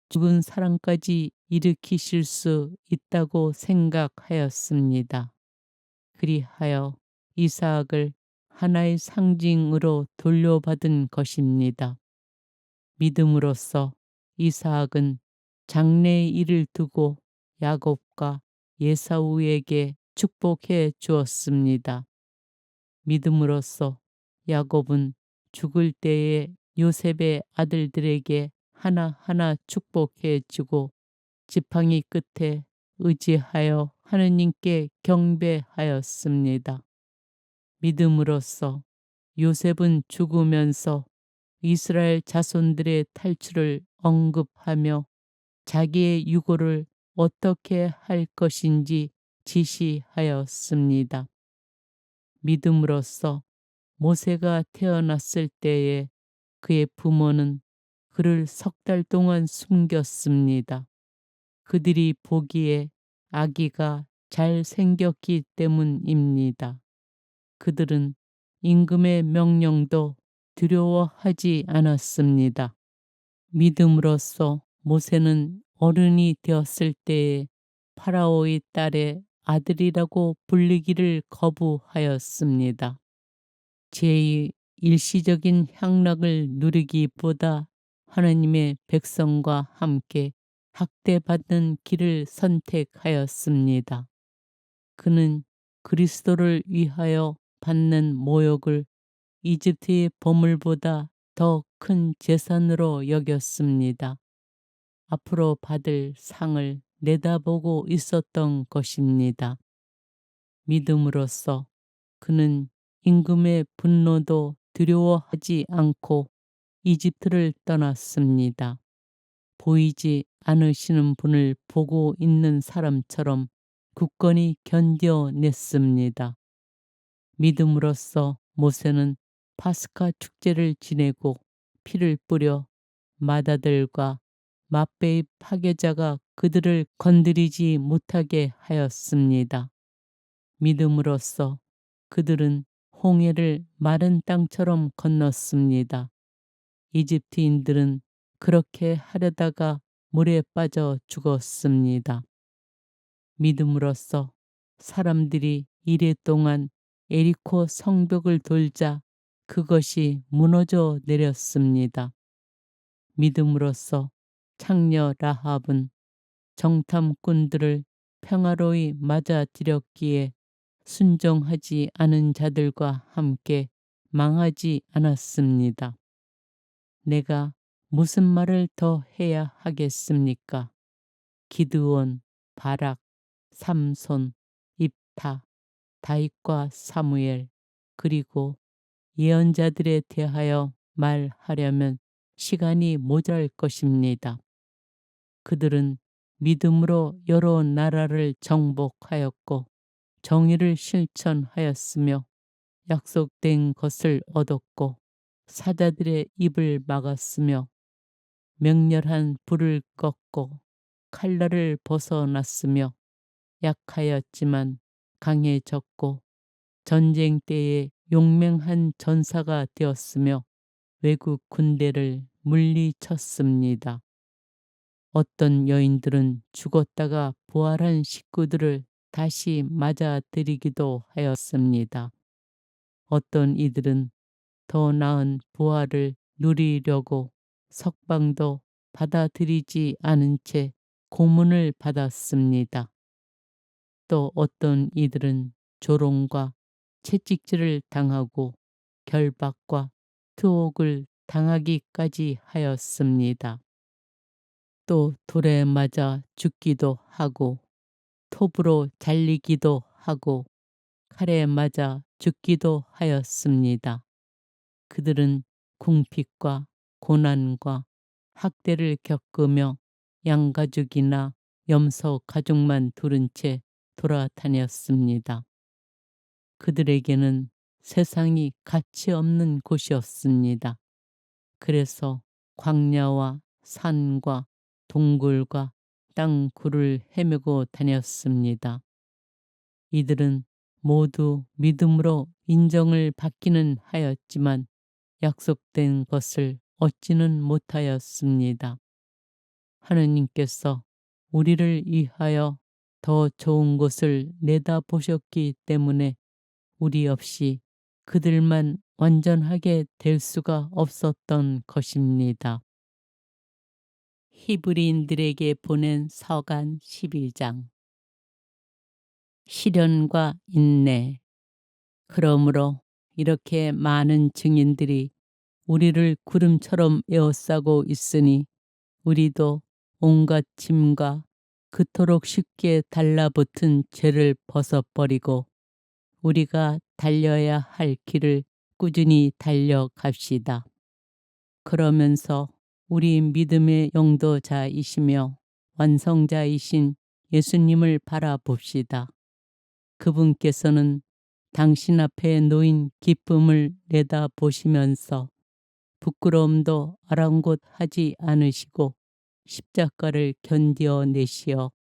죽은 사람까지 일으키실 수 있다고 생각하였습니다. 그리하여 이삭을 하나의 상징으로 돌려받은 것입니다. 믿음으로써 이삭은 장래의 일을 두고 야곱과 예사우에게 축복해 주었습니다. 믿음으로써 야곱은 죽을 때에 요셉의 아들들에게 하나하나 축복해 주고 지팡이 끝에 의지하여 하느님께 경배하였습니다. 믿음으로써 요셉은 죽으면서 이스라엘 자손들의 탈출을 언급하며 자기의 유고를 어떻게 할 것인지 지시하였습니다. 믿음으로써 모세가 태어났을 때에 그의 부모는 그를 3달 동안 숨겼습니다. 그들이 보기에 아기가 잘 생겼기 때문입니다. 그들은 임금의 명령도 두려워하지 않았습니다. 믿음으로써 모세는 어른이 되었을 때에 파라오의 딸의 아들이라고 불리기를 거부하였습니다. 제 일시적인 향락을 누리기보다 하나님의 백성과 함께 학대받는 길을 선택하였습니다. 그는 그리스도를 위하여 받는 모욕을 이집트의 보물보다 더 큰 재산으로 여겼습니다. 앞으로 받을 상을 내다보고 있었던 것입니다. 믿음으로써 그는 임금의 분노도 두려워하지 않고 이집트를 떠났습니다. 보이지 않으시는 분을 보고 있는 사람처럼 굳건히 견뎌냈습니다. 믿음으로써 모세는 파스카 축제를 지내고 피를 뿌려 마다들과 맛배의 파괴자가 그들을 건드리지 못하게 하였습니다. 믿음으로써 그들은 홍해를 마른 땅처럼 건넜습니다. 이집트인들은 그렇게 하려다가 물에 빠져 죽었습니다. 믿음으로써 사람들이 이레 동안 에리코 성벽을 돌자 그것이 무너져 내렸습니다. 믿음으로써 창녀 라합은 정탐꾼들을 평화로이 맞아들였기에 순종하지 않은 자들과 함께 망하지 않았습니다. 내가 무슨 말을 더 해야 하겠습니까? 기드온, 바락, 삼손, 입타, 다윗과 사무엘, 그리고 예언자들에 대하여 말하려면 시간이 모자랄 것입니다. 그들은 믿음으로 여러 나라를 정복하였고 정의를 실천하였으며 약속된 것을 얻었고 사자들의 입을 막았으며 맹렬한 불을 껐고 칼날을 벗어났으며 약하였지만 강해졌고 전쟁 때에 용맹한 전사가 되었으며 외국 군대를 물리쳤습니다. 어떤 여인들은 죽었다가 부활한 식구들을 다시 맞아들이기도 하였습니다. 어떤 이들은 더 나은 부활을 누리려고 석방도 받아들이지 않은 채 고문을 받았습니다. 또 어떤 이들은 조롱과 채찍질을 당하고 결박과 투옥을 당하기까지 하였습니다. 또 돌에 맞아 죽기도 하고 톱으로 잘리기도 하고 칼에 맞아 죽기도 하였습니다. 그들은 궁핍과 고난과 학대를 겪으며 양가죽이나 염소 가죽만 두른 채 돌아다녔습니다. 그들에게는 세상이 가치 없는 곳이었습니다. 그래서 광야와 산과 동굴과 땅굴을 헤매고 다녔습니다. 이들은 모두 믿음으로 인정을 받기는 하였지만 약속된 것을 얻지는 못하였습니다. 하느님께서 우리를 위하여 더 좋은 곳을 내다보셨기 때문에 우리 없이 그들만 완전하게 될 수가 없었던 것입니다. 히브리인들에게 보낸 서간 12장. 시련과 인내. 그러므로 이렇게 많은 증인들이 우리를 구름처럼 에워싸고 있으니 우리도 온갖 짐과 그토록 쉽게 달라붙은 죄를 벗어버리고 우리가 달려야 할 길을 꾸준히 달려갑시다. 그러면서 우리 믿음의 영도자이시며 완성자이신 예수님을 바라봅시다. 그분께서는 당신 앞에 놓인 기쁨을 내다보시면서 부끄러움도 아랑곳하지 않으시고 십자가를 견뎌내시어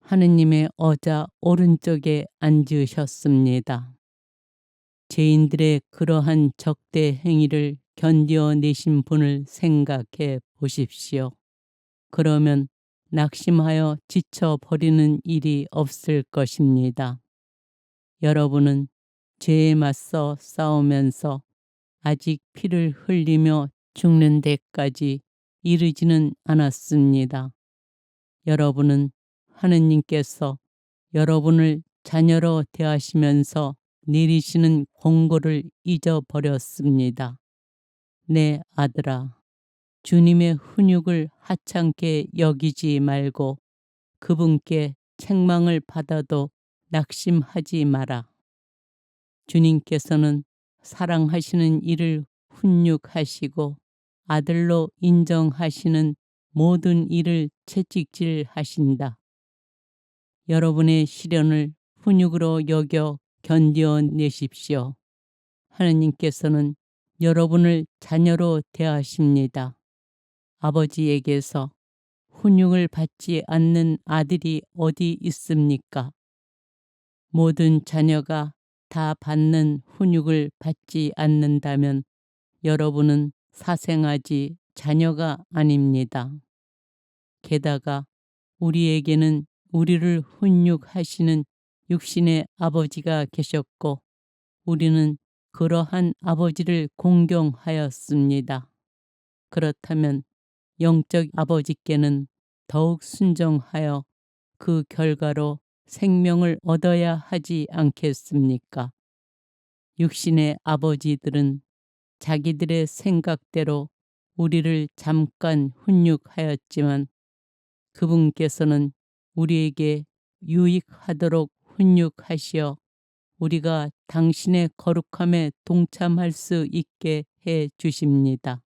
하느님의 어자 오른쪽에 앉으셨습니다. 죄인들의 그러한 적대 행위를 견뎌내신 분을 생각해 보십시오. 그러면 낙심하여 지쳐버리는 일이 없을 것입니다. 여러분은 죄에 맞서 싸우면서 아직 피를 흘리며 죽는 데까지 이르지는 않았습니다. 여러분은 하느님께서 여러분을 자녀로 대하시면서 내리시는 공고를 잊어버렸습니다. 내 아들아, 주님의 훈육을 하찮게 여기지 말고 그분께 책망을 받아도 낙심하지 마라. 주님께서는 사랑하시는 이를 훈육하시고 아들로 인정하시는 모든 이를 채찍질하신다. 여러분의 시련을 훈육으로 여겨 견뎌내십시오. 하느님께서는 여러분을 자녀로 대하십니다. 아버지에게서 훈육을 받지 않는 아들이 어디 있습니까? 모든 자녀가 다 받는 훈육을 받지 않는다면 여러분은 사생아지 자녀가 아닙니다. 게다가 우리에게는 우리를 훈육하시는 육신의 아버지가 계셨고 우리는 그러한 아버지를 공경하였습니다. 그렇다면 영적 아버지께는 더욱 순종하여 그 결과로 생명을 얻어야 하지 않겠습니까? 육신의 아버지들은 자기들의 생각대로 우리를 잠깐 훈육하였지만 그분께서는 우리에게 유익하도록 훈육하시어 우리가 당신의 거룩함에 동참할 수 있게 해 주십니다.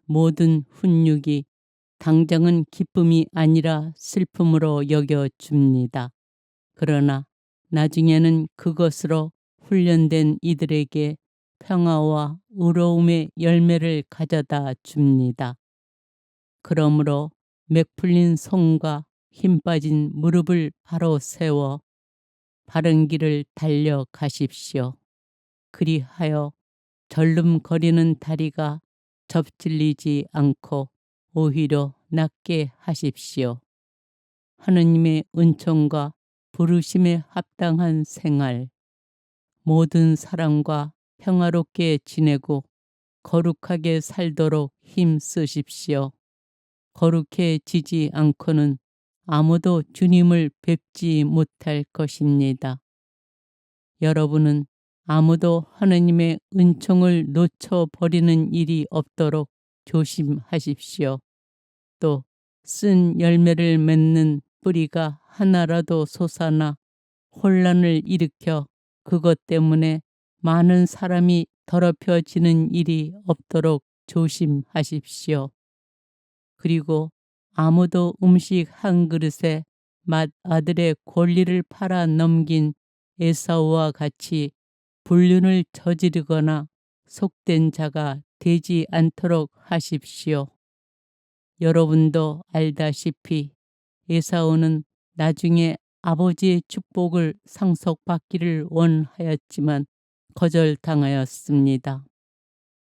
모든 훈육이 당장은 기쁨이 아니라 슬픔으로 여겨줍니다. 그러나 나중에는 그것으로 훈련된 이들에게 평화와 의로움의 열매를 가져다 줍니다. 그러므로 맥풀린 손과 힘 빠진 무릎을 바로 세워 바른 길을 달려가십시오. 그리하여 절름거리는 다리가 접질리지 않고 오히려 낫게 하십시오. 하느님의 은총과 부르심에 합당한 생활, 모든 사람과 평화롭게 지내고 거룩하게 살도록 힘쓰십시오. 거룩해지지 않고는 아무도 주님을 뵙지 못할 것입니다. 여러분은 아무도 하느님의 은총을 놓쳐버리는 일이 없도록 조심하십시오. 또 쓴 열매를 맺는 뿌리가 하나라도 솟아나 혼란을 일으켜 그것 때문에 많은 사람이 더럽혀지는 일이 없도록 조심하십시오. 그리고 아무도 음식 한 그릇에 맏아들의 권리를 팔아 넘긴 에사우와 같이 불륜을 저지르거나 속된 자가 되지 않도록 하십시오. 여러분도 알다시피 에사우는 나중에 아버지의 축복을 상속받기를 원하였지만 거절당하였습니다.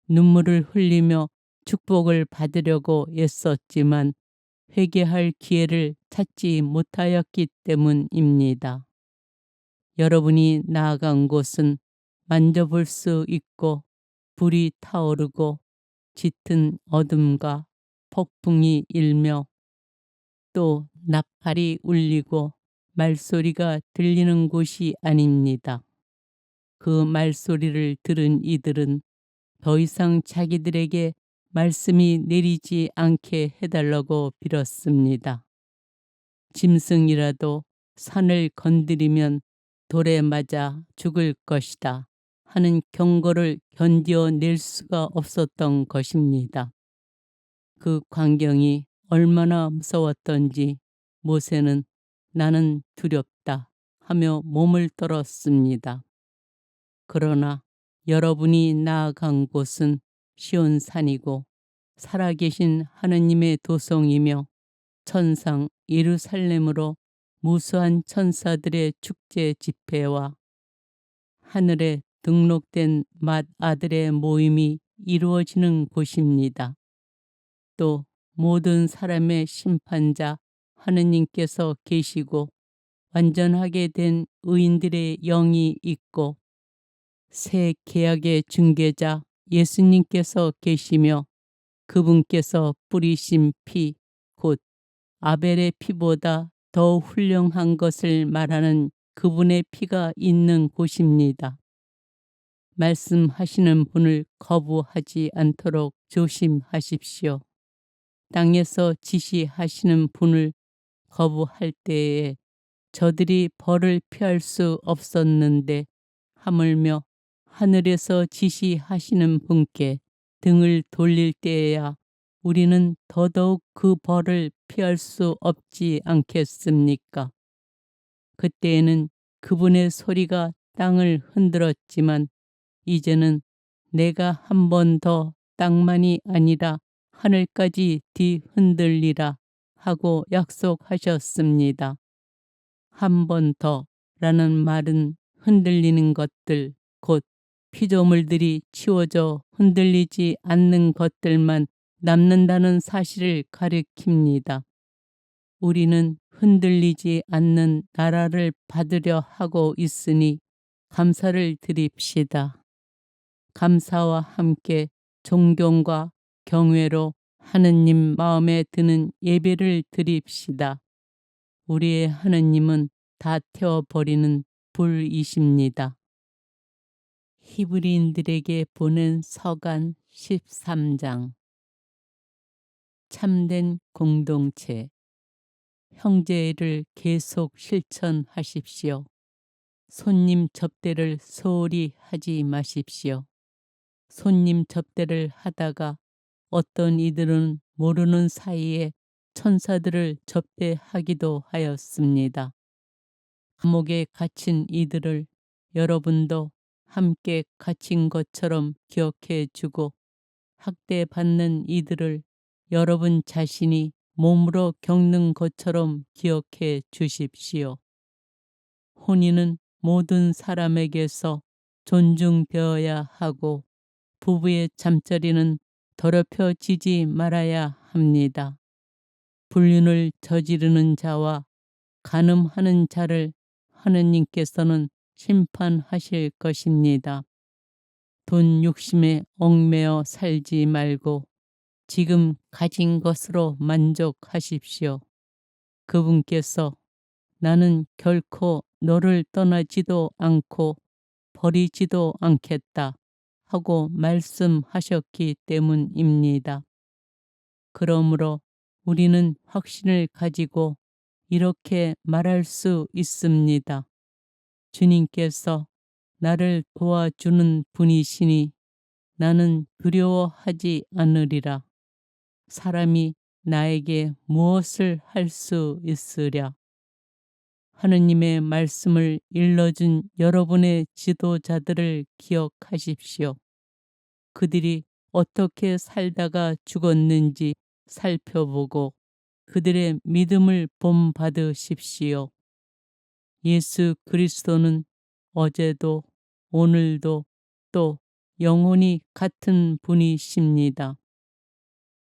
눈물을 흘리며 축복을 받으려고 애썼지만 회개할 기회를 찾지 못하였기 때문입니다. 여러분이 나아간 곳은 만져볼 수 있고 불이 타오르고 짙은 어둠과 폭풍이 일며 또 나팔이 울리고 말소리가 들리는 곳이 아닙니다. 그 말소리를 들은 이들은 더 이상 자기들에게 말씀이 내리지 않게 해달라고 빌었습니다. 짐승이라도 산을 건드리면 돌에 맞아 죽을 것이다 하는 경고를 견뎌낼 수가 없었던 것입니다. 그 광경이 얼마나 무서웠던지 모세는 나는 두렵다 하며 몸을 떨었습니다. 그러나 여러분이 나아간 곳은 시온산이고 살아계신 하느님의 도성이며 천상 예루살렘으로 무수한 천사들의 축제 집회와 하늘에 등록된 맏아들의 모임이 이루어지는 곳입니다. 또 모든 사람의 심판자 하느님께서 계시고 완전하게 된 의인들의 영이 있고 새 계약의 중개자 예수님께서 계시며 그분께서 뿌리신 피, 곧 아벨의 피보다 더 훌륭한 것을 말하는 그분의 피가 있는 곳입니다. 말씀하시는 분을 거부하지 않도록 조심하십시오. 땅에서 지시하시는 분을 거부할 때에 저들이 벌을 피할 수 없었는데 하물며 하늘에서 지시하시는 분께 등을 돌릴 때에야 우리는 더더욱 그 벌을 피할 수 없지 않겠습니까? 그때에는 그분의 소리가 땅을 흔들었지만 이제는 내가 한 번 더 땅만이 아니라 하늘까지 뒤흔들리라 하고 약속하셨습니다. 한 번 더라는 말은 흔들리는 것들, 곧 피조물들이 치워져 흔들리지 않는 것들만 남는다는 사실을 가리킵니다. 우리는 흔들리지 않는 나라를 받으려 하고 있으니 감사를 드립시다. 감사와 함께 존경과 경외로 하느님 마음에 드는 예배를 드립시다. 우리의 하느님은 다 태워버리는 불이십니다. 히브리인들에게 보낸 서간 13장. 참된 공동체. 형제를 계속 실천하십시오. 손님 접대를 소홀히 하지 마십시오. 손님 접대를 하다가 어떤 이들은 모르는 사이에 천사들을 접대하기도 하였습니다. 감옥에 갇힌 이들을 여러분도 함께 갇힌 것처럼 기억해 주고, 학대받는 이들을 여러분 자신이 몸으로 겪는 것처럼 기억해 주십시오. 혼인은 모든 사람에게서 존중되어야 하고 부부의 잠자리는 더럽혀지지 말아야 합니다. 불륜을 저지르는 자와 간음하는 자를 하느님께서는 심판하실 것입니다. 돈 욕심에 얽매여 살지 말고 지금 가진 것으로 만족하십시오. 그분께서 나는 결코 너를 떠나지도 않고 버리지도 않겠다 하고 말씀하셨기 때문입니다. 그러므로 우리는 확신을 가지고 이렇게 말할 수 있습니다. 주님께서 나를 도와주는 분이시니 나는 두려워하지 않으리라. 사람이 나에게 무엇을 할 수 있으랴. 하느님의 말씀을 일러준 여러분의 지도자들을 기억하십시오. 그들이 어떻게 살다가 죽었는지 살펴보고 그들의 믿음을 본받으십시오. 예수 그리스도는 어제도 오늘도 또 영원히 같은 분이십니다.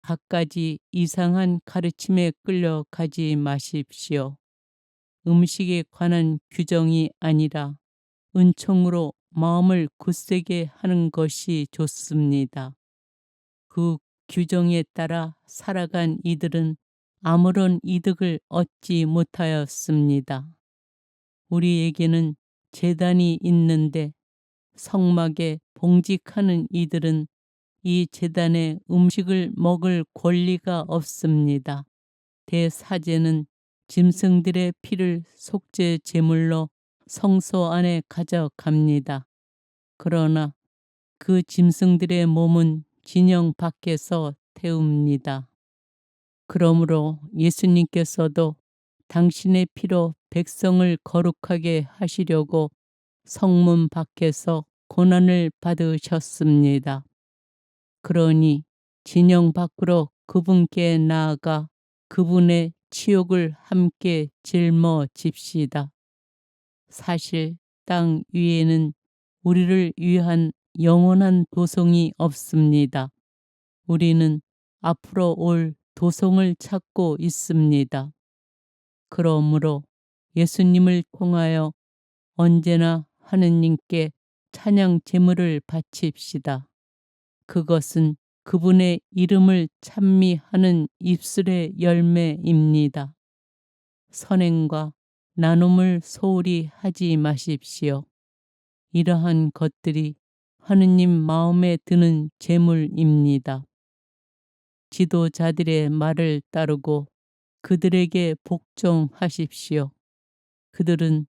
갖가지 이상한 가르침에 끌려가지 마십시오. 음식에 관한 규정이 아니라 은총으로 마음을 굳세게 하는 것이 좋습니다. 그 규정에 따라 살아간 이들은 아무런 이득을 얻지 못하였습니다. 우리에게는 제단이 있는데 성막에 봉직하는 이들은 이 제단의 음식을 먹을 권리가 없습니다. 대사제는 짐승들의 피를 속죄 제물로 성소 안에 가져갑니다. 그러나 그 짐승들의 몸은 진영 밖에서 태웁니다. 그러므로 예수님께서도 당신의 피로 백성을 거룩하게 하시려고 성문 밖에서 고난을 받으셨습니다. 그러니 진영 밖으로 그분께 나아가 그분의 치욕을 함께 짊어집시다. 사실 땅 위에는 우리를 위한 영원한 도성이 없습니다. 우리는 앞으로 올 도성을 찾고 있습니다. 그러므로 예수님을 통하여 언제나 하느님께 찬양 제물을 바칩시다. 그것은 그분의 이름을 찬미하는 입술의 열매입니다. 선행과 나눔을 소홀히 하지 마십시오. 이러한 것들이 하느님 마음에 드는 제물입니다. 지도자들의 말을 따르고 그들에게 복종하십시오. 그들은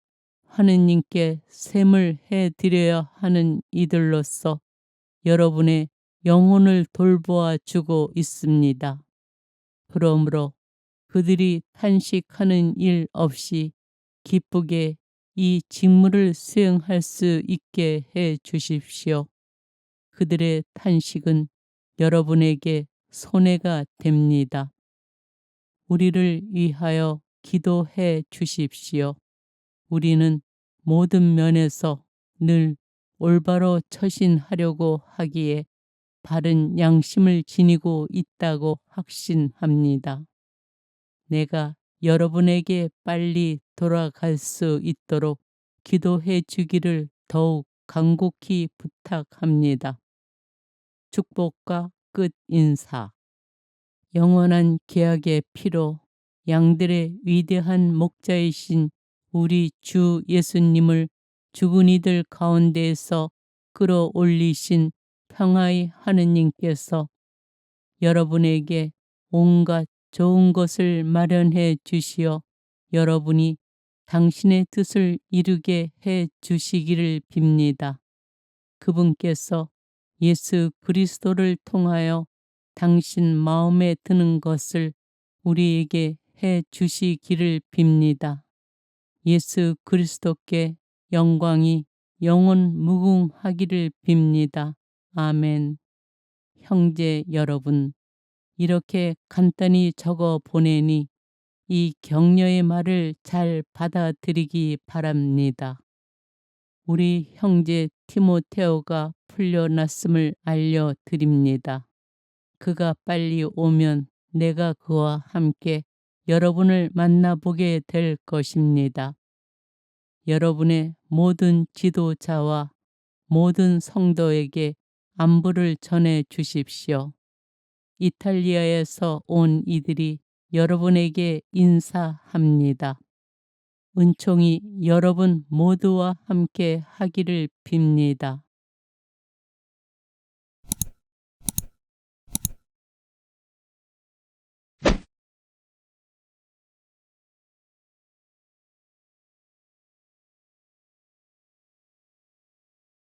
하느님께 셈을 해드려야 하는 이들로서 여러분의 영혼을 돌보아 주고 있습니다. 그러므로 그들이 탄식하는 일 없이 기쁘게 이 직무를 수행할 수 있게 해 주십시오. 그들의 탄식은 여러분에게 손해가 됩니다. 우리를 위하여 기도해 주십시오. 우리는 모든 면에서 늘 올바로 처신하려고 하기에 바른 양심을 지니고 있다고 확신합니다. 내가 여러분에게 빨리 돌아갈 수 있도록 기도해 주기를 더욱 간곡히 부탁합니다. 축복과 끝 인사. 영원한 계약의 피로 양들의 위대한 목자이신 우리 주 예수님을 죽은 이들 가운데에서 끌어올리신 평화의 하느님께서 여러분에게 온갖 좋은 것을 마련해 주시어 여러분이 당신의 뜻을 이루게 해 주시기를 빕니다. 그분께서 예수 그리스도를 통하여 당신 마음에 드는 것을 우리에게 해 주시기를 빕니다. 예수 그리스도께 영광이 영원 무궁하기를 빕니다. 아멘. 형제 여러분, 이렇게 간단히 적어 보내니 이 격려의 말을 잘 받아들이기 바랍니다. 우리 형제 티모테오가 풀려났음을 알려드립니다. 그가 빨리 오면 내가 그와 함께 여러분을 만나보게 될 것입니다. 여러분의 모든 지도자와 모든 성도에게 안부를 전해 주십시오. 이탈리아에서 온 이들이 여러분에게 인사합니다. 은총이 여러분 모두와 함께 하기를 빕니다.